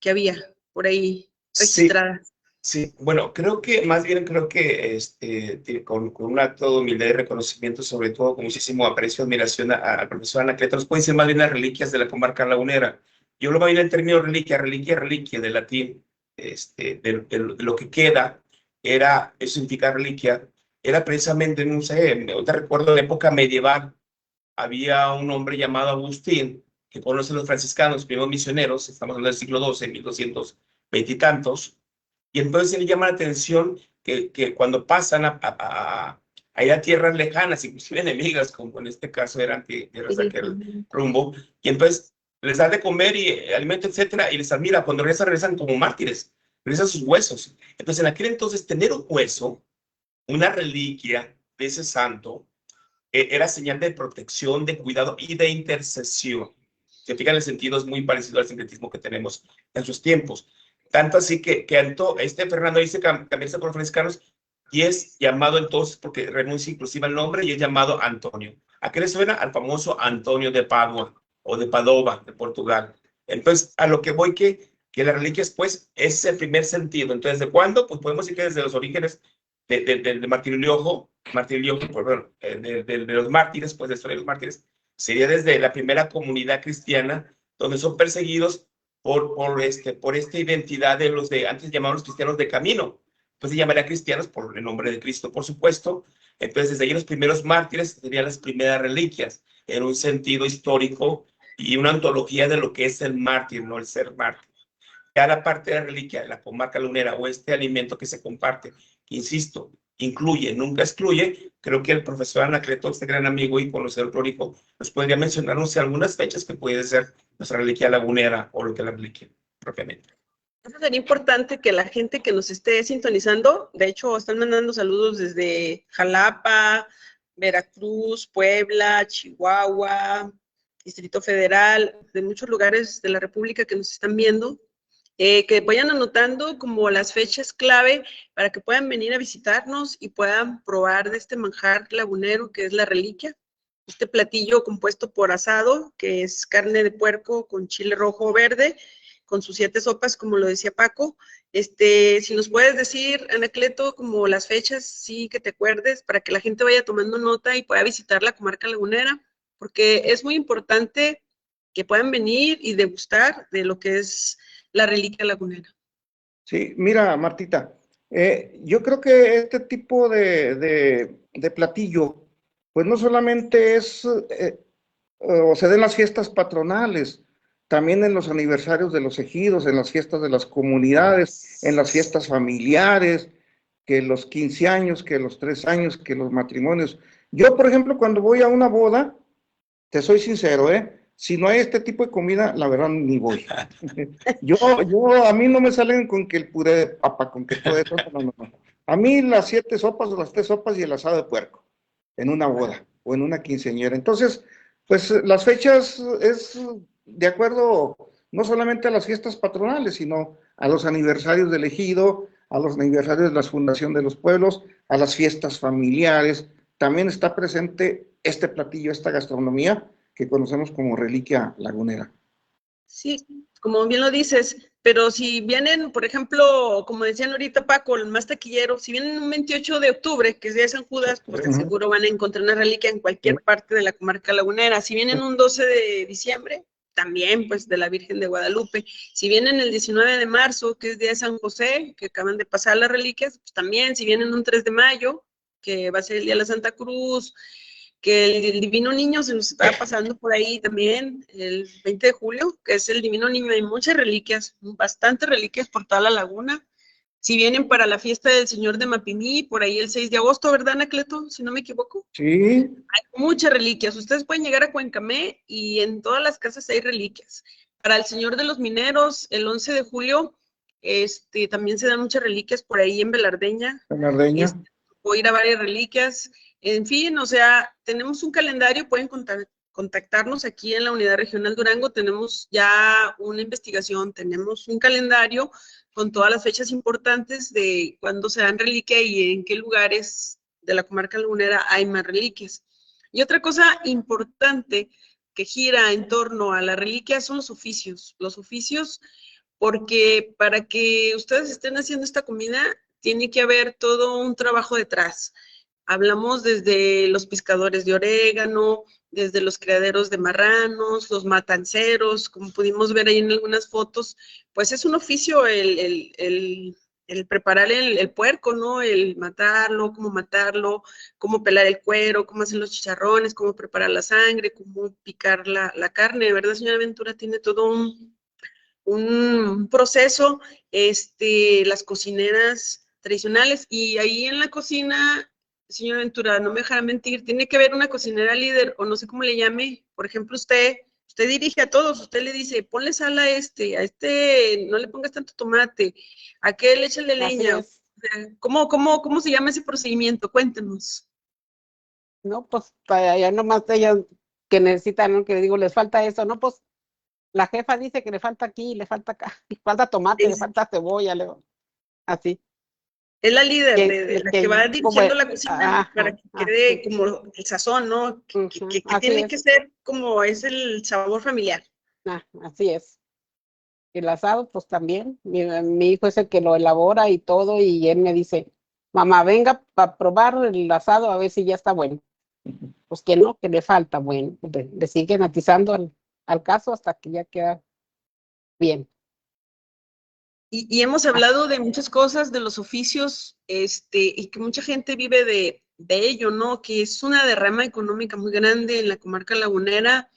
Speaker 3: que había por ahí registradas.
Speaker 4: Sí, bueno, creo que con un acto de humildad y reconocimiento, sobre todo con muchísimo aprecio y admiración al profesor Anacleto, nos pueden ser más bien las reliquias de la comarca lagunera. Yo lo voy a ir el término reliquia del latín, de lo que queda, eso significa reliquia, era precisamente, no sé, te recuerdo de época medieval, había un hombre llamado Agustín, que conocen los franciscanos, los primeros misioneros, estamos hablando del siglo XII, 1220 y tantos, y entonces le llama la atención que cuando pasan a ir a tierras lejanas, inclusive enemigas, como en este caso eran tierras de aquel rumbo, y entonces les da de comer y alimento, etcétera, y les admira, cuando regresan como mártires, regresan sus huesos. Entonces, en aquel entonces, tener un hueso, una reliquia de ese santo, era señal de protección, de cuidado y de intercesión. Se fijan, el sentido es muy parecido al sincretismo que tenemos en sus tiempos. Tanto así que Fernando dice cambiarse con los franciscanos y es llamado entonces, porque renuncia inclusive al nombre, y es llamado Antonio. ¿A qué le suena? Al famoso Antonio de Padua o de Padova, de Portugal. Entonces, a lo que voy que las reliquias, pues, es el primer sentido. Entonces, ¿de cuándo? Pues podemos decir que desde los orígenes de Martirio Liojo, de los mártires, pues, de la historia de los mártires, sería desde la primera comunidad cristiana, donde son perseguidos por esta identidad de los antes llamados cristianos de camino, pues se llamaría cristianos por el nombre de Cristo, por supuesto. Entonces, desde ahí los primeros mártires serían las primeras reliquias, en un sentido histórico y una ontología de lo que es el mártir, no el ser mártir. Ya la parte de la reliquia de la comarca lagunera o este alimento que se comparte, que insisto, incluye, nunca excluye, creo que el profesor Anacleto, este gran amigo y conocedor prolijo, nos podría mencionar, no sé, algunas fechas que puede ser nuestra reliquia lagunera o lo que es la reliquia propiamente.
Speaker 3: Eso sería importante que la gente que nos esté sintonizando, de hecho, están mandando saludos desde Jalapa, Veracruz, Puebla, Chihuahua, Distrito Federal, de muchos lugares de la República que nos están viendo, que vayan anotando como las fechas clave para que puedan venir a visitarnos y puedan probar de este manjar lagunero que es la reliquia. Este platillo compuesto por asado, que es carne de puerco con chile rojo o verde, con sus 7 sopas, como lo decía Paco. Si nos puedes decir, Anacleto, como las fechas, sí, que te acuerdes, para que la gente vaya tomando nota y pueda visitar la comarca lagunera, porque es muy importante que puedan venir y degustar de lo que es la reliquia lagunera.
Speaker 6: Sí, mira, Martita, yo creo que este tipo de platillo, pues no solamente es, o se da en las fiestas patronales, también en los aniversarios de los ejidos, en las fiestas de las comunidades, en las fiestas familiares, que los 15 años, que los 3 años, que los matrimonios. Yo, por ejemplo, cuando voy a una boda, te soy sincero, si no hay este tipo de comida, la verdad ni voy. A mí no me salen con que el puré de papa, con que todo eso, no. A mí las 7 sopas o las 3 sopas y el asado de puerco, en una boda o en una quinceañera. Entonces, pues las fechas es de acuerdo no solamente a las fiestas patronales, sino a los aniversarios del ejido, a los aniversarios de la fundación de los pueblos, a las fiestas familiares. También está presente este platillo, esta gastronomía que conocemos como reliquia lagunera.
Speaker 3: Sí, como bien lo dices, pero si vienen, por ejemplo, como decían ahorita Paco, el más taquillero, si vienen un 28 de octubre, que es día de San Judas, pues seguro van a encontrar una reliquia en cualquier parte de la comarca lagunera. Si vienen un 12 de diciembre, también, pues, de la Virgen de Guadalupe. Si vienen el 19 de marzo, que es día de San José, que acaban de pasar las reliquias, pues también. Si vienen un 3 de mayo, que va a ser el día de la Santa Cruz, que el Divino Niño se nos está pasando por ahí también, el 20 de julio, que es el Divino Niño. Hay muchas reliquias, bastantes reliquias por toda la laguna. Si vienen para la fiesta del Señor de Mapimí, por ahí el 6 de agosto, ¿verdad, Anacleto? Si no me equivoco.
Speaker 6: Sí.
Speaker 3: Hay muchas reliquias. Ustedes pueden llegar a Cuencamé y en todas las casas hay reliquias. Para el Señor de los Mineros, el 11 de julio, también se dan muchas reliquias por ahí en Velardeña. O ir a varias reliquias. En fin, o sea, tenemos un calendario, pueden contactarnos aquí en la Unidad Regional Durango, tenemos ya una investigación, tenemos un calendario con todas las fechas importantes de cuándo se dan reliquia y en qué lugares de la comarca lagunera hay más reliquias. Y otra cosa importante que gira en torno a la reliquia son los oficios. Los oficios, porque para que ustedes estén haciendo esta comida, tiene que haber todo un trabajo detrás. Hablamos desde los pescadores de orégano, desde los criaderos de marranos, los matanceros, como pudimos ver ahí en algunas fotos, pues es un oficio el preparar el puerco, ¿no? El matarlo, cómo pelar el cuero, cómo hacer los chicharrones, cómo preparar la sangre, cómo picar la carne, ¿verdad, señora Ventura? Tiene todo un proceso, las cocineras tradicionales, y ahí en la cocina, señora Ventura, no me dejará mentir, tiene que haber una cocinera líder, o no sé cómo le llame. Por ejemplo, usted dirige a todos, usted le dice, ponle sal a este no le pongas tanto tomate, a aquel échale leña. ¿Cómo se llama ese procedimiento? Cuéntenos.
Speaker 5: No, pues ya nomás ellas que necesitan, ¿no? Que le digo, les falta eso, no, pues la jefa dice que le falta aquí, le falta acá, le falta tomate, le falta cebolla, así.
Speaker 3: Es la líder de la que va dirigiendo la cocina para que quede como el sazón, ¿no? Que tiene que ser como es el sabor familiar.
Speaker 5: Así es. El asado, pues también, mi hijo es el que lo elabora y todo, y él me dice, mamá, venga para probar el asado a ver si ya está bueno. Pues que no, que le falta, bueno, le siguen atizando al caso hasta que ya queda bien.
Speaker 3: Y hemos hablado de muchas cosas, de los oficios, y que mucha gente vive de ello, ¿no? Que es una derrama económica muy grande en la comarca lagunera.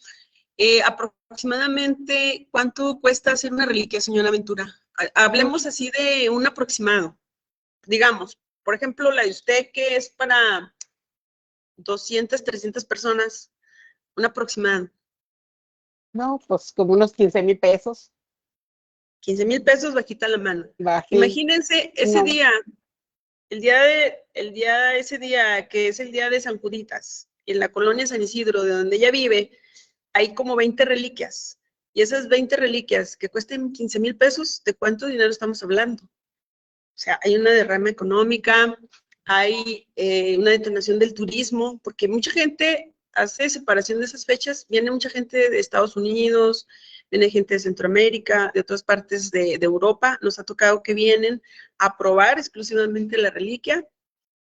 Speaker 3: Aproximadamente, ¿cuánto cuesta hacer una reliquia, señora Ventura? Hablemos así de un aproximado. Digamos, por ejemplo, la de usted que es para 200, 300 personas, un aproximado.
Speaker 5: No, pues como unos 15,000 pesos.
Speaker 3: 15,000 pesos bajita la mano.
Speaker 5: Bajé.
Speaker 3: Imagínense ese
Speaker 5: No.
Speaker 3: día, ese día que es el día de San Juditas, en la colonia San Isidro, de donde ella vive, hay como 20 reliquias. Y esas 20 reliquias que cuesten 15,000 pesos, ¿de cuánto dinero estamos hablando? O sea, hay una derrama económica, hay una detonación del turismo, porque mucha gente hace separación de esas fechas. Viene mucha gente de Estados Unidos, viene gente de Centroamérica, de otras partes de Europa. Nos ha tocado que vienen a probar exclusivamente la reliquia.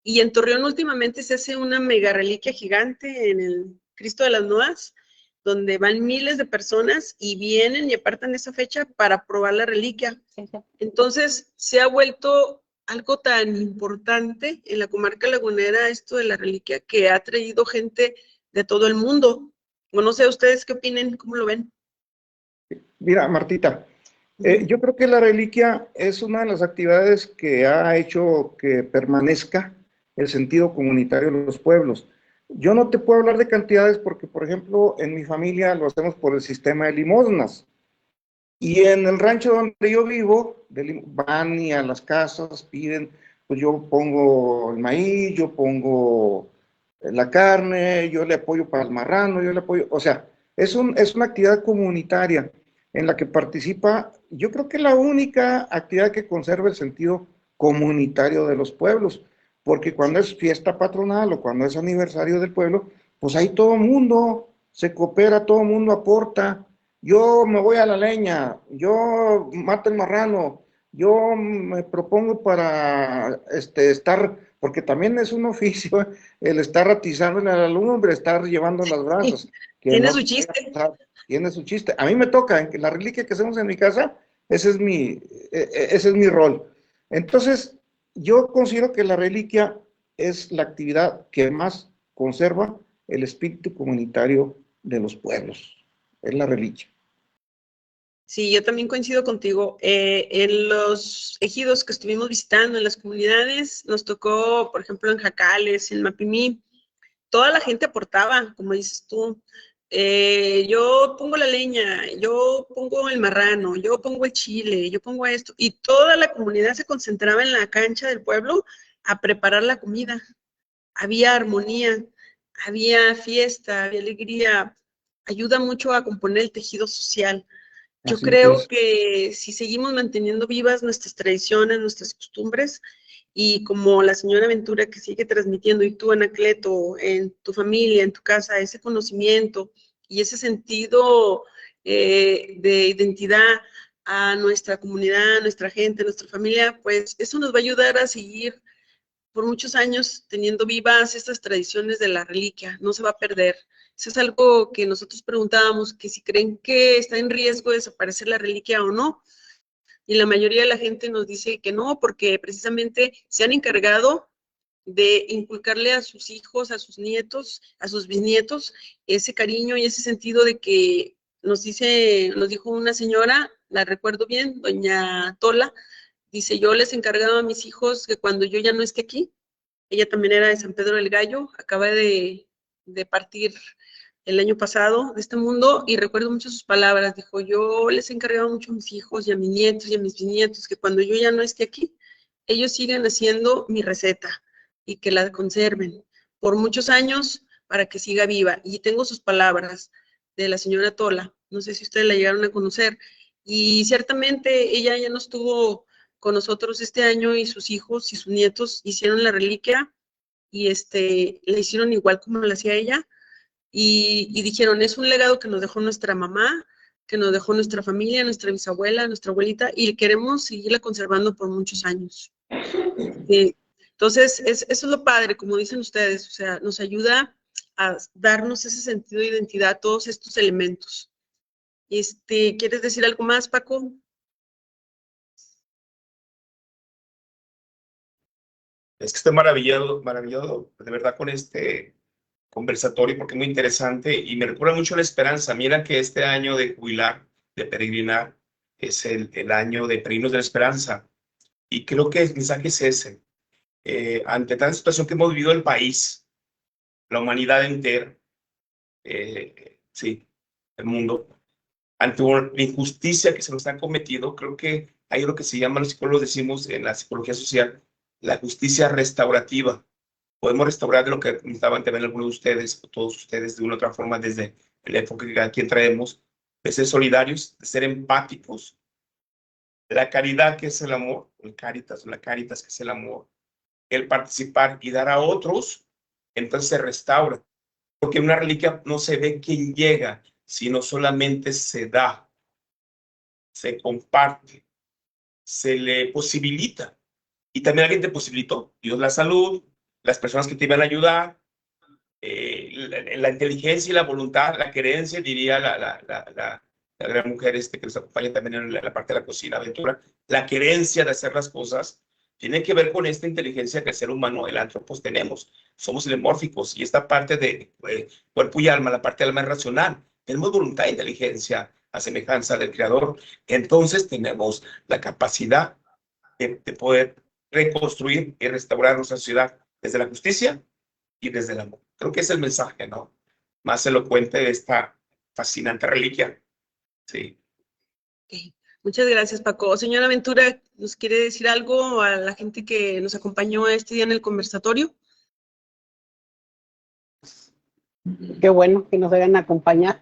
Speaker 3: Y en Torreón últimamente se hace una mega reliquia gigante en el Cristo de las Noas, donde van miles de personas y vienen y apartan esa fecha para probar la reliquia. Entonces, se ha vuelto algo tan importante en la comarca lagunera esto de la reliquia, que ha traído gente de todo el mundo. Bueno, no sé, ¿ustedes qué opinen? ¿Cómo lo ven?
Speaker 6: Mira, Martita, yo creo que la reliquia es una de las actividades que ha hecho que permanezca el sentido comunitario de los pueblos. Yo no te puedo hablar de cantidades porque, por ejemplo, en mi familia lo hacemos por el sistema de limosnas. Y en el rancho donde yo vivo, van y a las casas piden, pues yo pongo el maíz, yo pongo la carne, yo le apoyo para el marrano, yo le apoyo, o sea, es una actividad comunitaria en la que participa, yo creo que la única actividad que conserva el sentido comunitario de los pueblos, porque cuando es fiesta patronal o cuando es aniversario del pueblo, pues ahí todo el mundo se coopera, todo el mundo aporta. Yo me voy a la leña, yo mato el marrano, yo me propongo para estar, porque también es un oficio el estar atizando en la lumbre, estar llevando las brasas.
Speaker 3: Tiene su chiste.
Speaker 6: Tiene su chiste. A mí me toca, en la reliquia que hacemos en mi casa, ese es mi rol. Entonces, yo considero que la reliquia es la actividad que más conserva el espíritu comunitario de los pueblos. Es la reliquia.
Speaker 3: Sí, yo también coincido contigo. En los ejidos que estuvimos visitando, en las comunidades, nos tocó, por ejemplo, en Jacales, en Mapimí, toda la gente aportaba, como dices tú. Yo pongo la leña, yo pongo el marrano, yo pongo el chile, yo pongo esto. Y toda la comunidad se concentraba en la cancha del pueblo a preparar la comida. Había armonía, había fiesta, había alegría. Ayuda mucho a componer el tejido social. Yo creo que si seguimos manteniendo vivas nuestras tradiciones, nuestras costumbres, y como la señora Ventura que sigue transmitiendo, y tú, Anacleto, en tu familia, en tu casa, ese conocimiento y ese sentido de identidad a nuestra comunidad, a nuestra gente, a nuestra familia, pues eso nos va a ayudar a seguir por muchos años teniendo vivas estas tradiciones de la reliquia, no se va a perder. Eso es algo que nosotros preguntábamos, que si creen que está en riesgo de desaparecer la reliquia o no, y la mayoría de la gente nos dice que no, porque precisamente se han encargado de inculcarle a sus hijos, a sus nietos, a sus bisnietos, ese cariño y ese sentido de que nos dijo una señora, la recuerdo bien, doña Tola, dice, yo les encargaba a mis hijos que cuando yo ya no esté aquí, ella también era de San Pedro del Gallo, acaba de partir el año pasado de este mundo, y recuerdo mucho sus palabras. Dijo, yo les encargaba mucho a mis hijos y a mis nietos y a mis bisnietos que cuando yo ya no esté aquí, ellos sigan haciendo mi receta y que la conserven por muchos años para que siga viva. Y tengo sus palabras de la señora Tola, no sé si ustedes la llegaron a conocer, y ciertamente ella ya no estuvo con nosotros este año, y sus hijos y sus nietos hicieron la reliquia y la hicieron igual como la hacía ella, y dijeron, es un legado que nos dejó nuestra mamá, que nos dejó nuestra familia, nuestra bisabuela, nuestra abuelita, y queremos seguirla conservando por muchos años. Entonces, eso es lo padre, como dicen ustedes, o sea, nos ayuda a darnos ese sentido de identidad a todos estos elementos. ¿Quieres decir algo más, Paco?
Speaker 4: Es que estoy maravillado de verdad con este conversatorio porque es muy interesante y me recuerda mucho la esperanza. Mira que este año de jubilar, de peregrinar, es el año de Peregrinos de la Esperanza. Y creo que el mensaje es ese. Ante tanta situación que hemos vivido el país, la humanidad entera, sí, el mundo, ante la injusticia que se nos ha cometido, creo que hay lo que se llama, los psicólogos decimos en la psicología social, la justicia restaurativa. Podemos restaurar de lo que estaban también algunos de ustedes, o todos ustedes, de una u otra forma, desde el enfoque que cada quien traemos, de ser solidarios, de ser empáticos. La caridad, que es el amor, el caritas, la caritas, que es el amor, el participar y dar a otros, entonces se restaura. Porque una reliquia no se ve quién llega, sino solamente se da, se comparte, se le posibilita. Y también alguien te posibilitó, Dios, la salud, las personas que te iban a ayudar, la inteligencia y la voluntad, la querencia, diría la gran mujer que nos acompaña también en la parte de la cocina, Aventura, la querencia de hacer las cosas, tiene que ver con esta inteligencia que el ser humano, el antropos, tenemos. Somos lemórficos y esta parte de cuerpo y alma, la parte del alma es racional. Tenemos voluntad e inteligencia a semejanza del Creador. Entonces tenemos la capacidad de poder reconstruir y restaurar nuestra sociedad desde la justicia y desde el amor. Creo que es el mensaje, ¿no? Más elocuente de esta fascinante reliquia. Sí.
Speaker 3: Okay. Muchas gracias, Paco. Señora Ventura, ¿nos quiere decir algo a la gente que nos acompañó este día en el conversatorio?
Speaker 5: Qué bueno que nos hayan acompañado.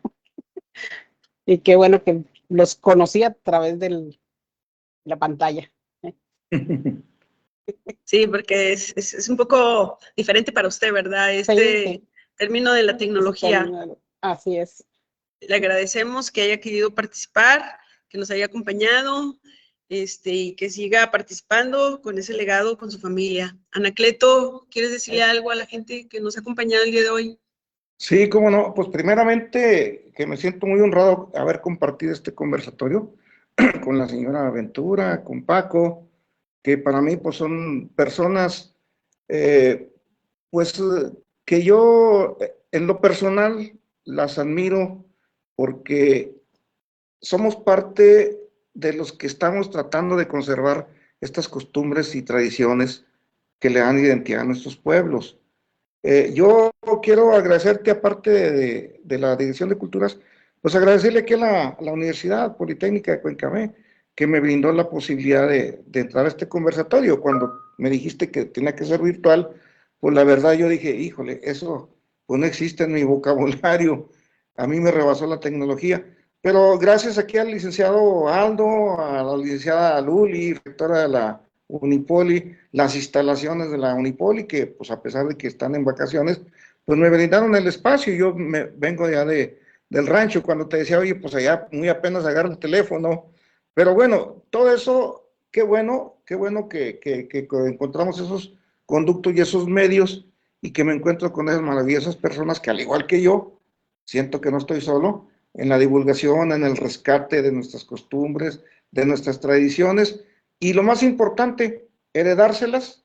Speaker 5: Y qué bueno que los conocí a través de la pantalla.
Speaker 3: Sí, porque es un poco diferente para usted, ¿verdad?
Speaker 5: Sí.
Speaker 3: Término de la tecnología.
Speaker 5: Así es.
Speaker 3: Le agradecemos que haya querido participar, que nos haya acompañado, y que siga participando con ese legado con su familia. Anacleto, ¿quieres decirle algo a la gente que nos ha acompañado el día de hoy?
Speaker 6: Sí, cómo no. Pues primeramente que me siento muy honrado haber compartido este conversatorio con la señora Ventura, con Paco, que para mí pues son personas pues que yo en lo personal las admiro porque somos parte de los que estamos tratando de conservar estas costumbres y tradiciones que le dan identidad a nuestros pueblos. Yo quiero agradecerte, aparte de la Dirección de Culturas, pues agradecerle aquí a la Universidad Politécnica de Cuencamé, que me brindó la posibilidad de entrar a este conversatorio. Cuando me dijiste que tenía que ser virtual, pues la verdad yo dije, híjole, eso pues no existe en mi vocabulario, a mí me rebasó la tecnología. Pero gracias aquí al licenciado Aldo, a la licenciada Luli, rectora de la Unipoli, las instalaciones de la Unipoli, que pues a pesar de que están en vacaciones, pues me brindaron el espacio. Yo vengo ya del rancho, cuando te decía, oye, pues allá muy apenas agarro el teléfono, pero bueno, todo eso, qué bueno que encontramos esos conductos y esos medios, y que me encuentro con esas maravillosas personas que, al igual que yo, siento que no estoy solo en la divulgación, en el rescate de nuestras costumbres, de nuestras tradiciones, y lo más importante, heredárselas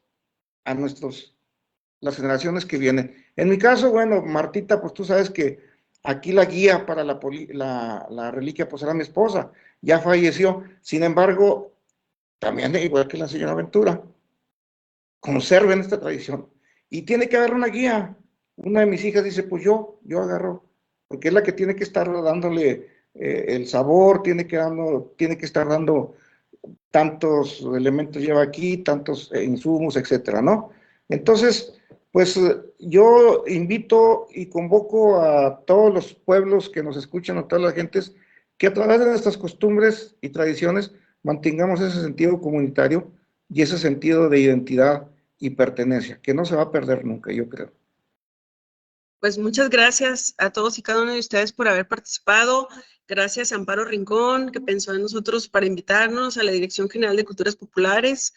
Speaker 6: a las generaciones que vienen. En mi caso, bueno, Martita, pues tú sabes que aquí la guía para la reliquia pues era mi esposa, ya falleció. Sin embargo, también, igual que la señora Ventura, conserven esta tradición. Y tiene que haber una guía. Una de mis hijas dice, pues yo agarro, porque es la que tiene que estar dándole el sabor, tiene que estar dando tantos elementos lleva aquí, tantos insumos, etcétera, ¿no? Entonces, pues yo invito y convoco a todos los pueblos que nos escuchan, a todas las gentes, que a través de nuestras costumbres y tradiciones mantengamos ese sentido comunitario y ese sentido de identidad y pertenencia, que no se va a perder nunca, yo creo.
Speaker 3: Pues muchas gracias a todos y cada uno de ustedes por haber participado. Gracias a Amparo Rincón, que pensó en nosotros para invitarnos, a la Dirección General de Culturas Populares,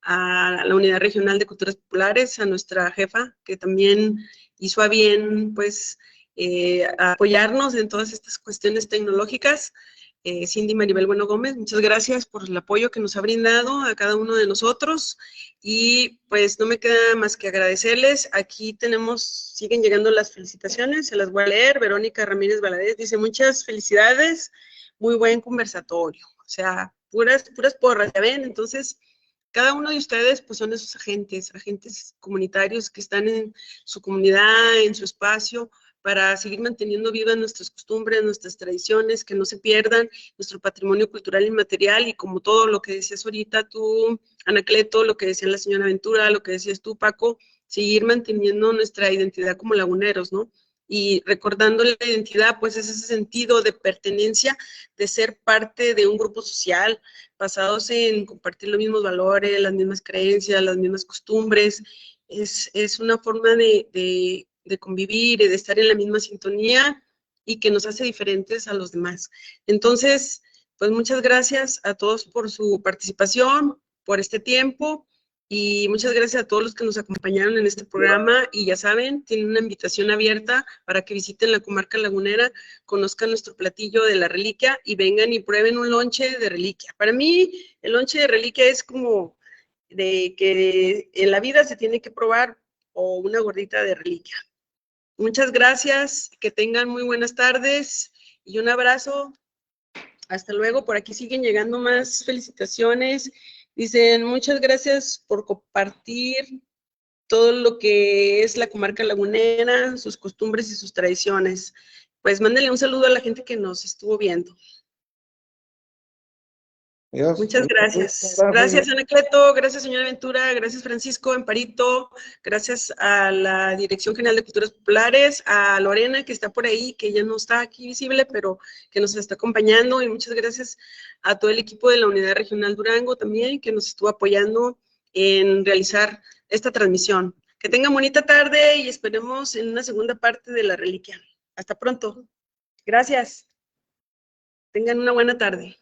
Speaker 3: a la Unidad Regional de Culturas Populares, a nuestra jefa, que también hizo a bien, pues, apoyarnos en todas estas cuestiones tecnológicas. Cindy Maribel Bueno Gómez, muchas gracias por el apoyo que nos ha brindado a cada uno de nosotros, y pues no me queda más que agradecerles. Aquí siguen llegando las felicitaciones, se las voy a leer. Verónica Ramírez Valadez dice, muchas felicidades, muy buen conversatorio. sea, puras porras, ¿ya ven? Entonces, cada uno de ustedes, pues, son esos agentes comunitarios que están en su comunidad, en su espacio, para seguir manteniendo vivas nuestras costumbres, nuestras tradiciones, que no se pierdan, nuestro patrimonio cultural inmaterial, y como todo lo que decías ahorita tú, Anacleto, lo que decía la señora Ventura, lo que decías tú, Paco, seguir manteniendo nuestra identidad como laguneros, ¿no? Y recordando la identidad, pues es ese sentido de pertenencia, de ser parte de un grupo social, basados en compartir los mismos valores, las mismas creencias, las mismas costumbres. Es una forma de convivir y de estar en la misma sintonía y que nos hace diferentes a los demás. Entonces, pues muchas gracias a todos por su participación, por este tiempo, y muchas gracias a todos los que nos acompañaron en este programa. Y ya saben, tienen una invitación abierta para que visiten la comarca lagunera, conozcan nuestro platillo de la reliquia y vengan y prueben un lonche de reliquia. Para mí, el lonche de reliquia es como de que en la vida se tiene que probar, o una gordita de reliquia. Muchas gracias, que tengan muy buenas tardes y un abrazo. Hasta luego. Por aquí siguen llegando más felicitaciones. Dicen, muchas gracias por compartir todo lo que es la comarca lagunera, sus costumbres y sus tradiciones. Pues mándenle un saludo a la gente que nos estuvo viendo.
Speaker 6: Dios,
Speaker 3: Muchas gracias. Gracias, Anacleto. Gracias, señora Ventura. Gracias, Francisco, Amparito. Gracias a la Dirección General de Culturas Populares, a Lorena, que está por ahí, que ya no está aquí visible, pero que nos está acompañando. Y muchas gracias a todo el equipo de la Unidad Regional Durango también, que nos estuvo apoyando en realizar esta transmisión. Que tengan bonita tarde y esperemos en una segunda parte de la reliquia. Hasta pronto. Gracias. Tengan una buena tarde.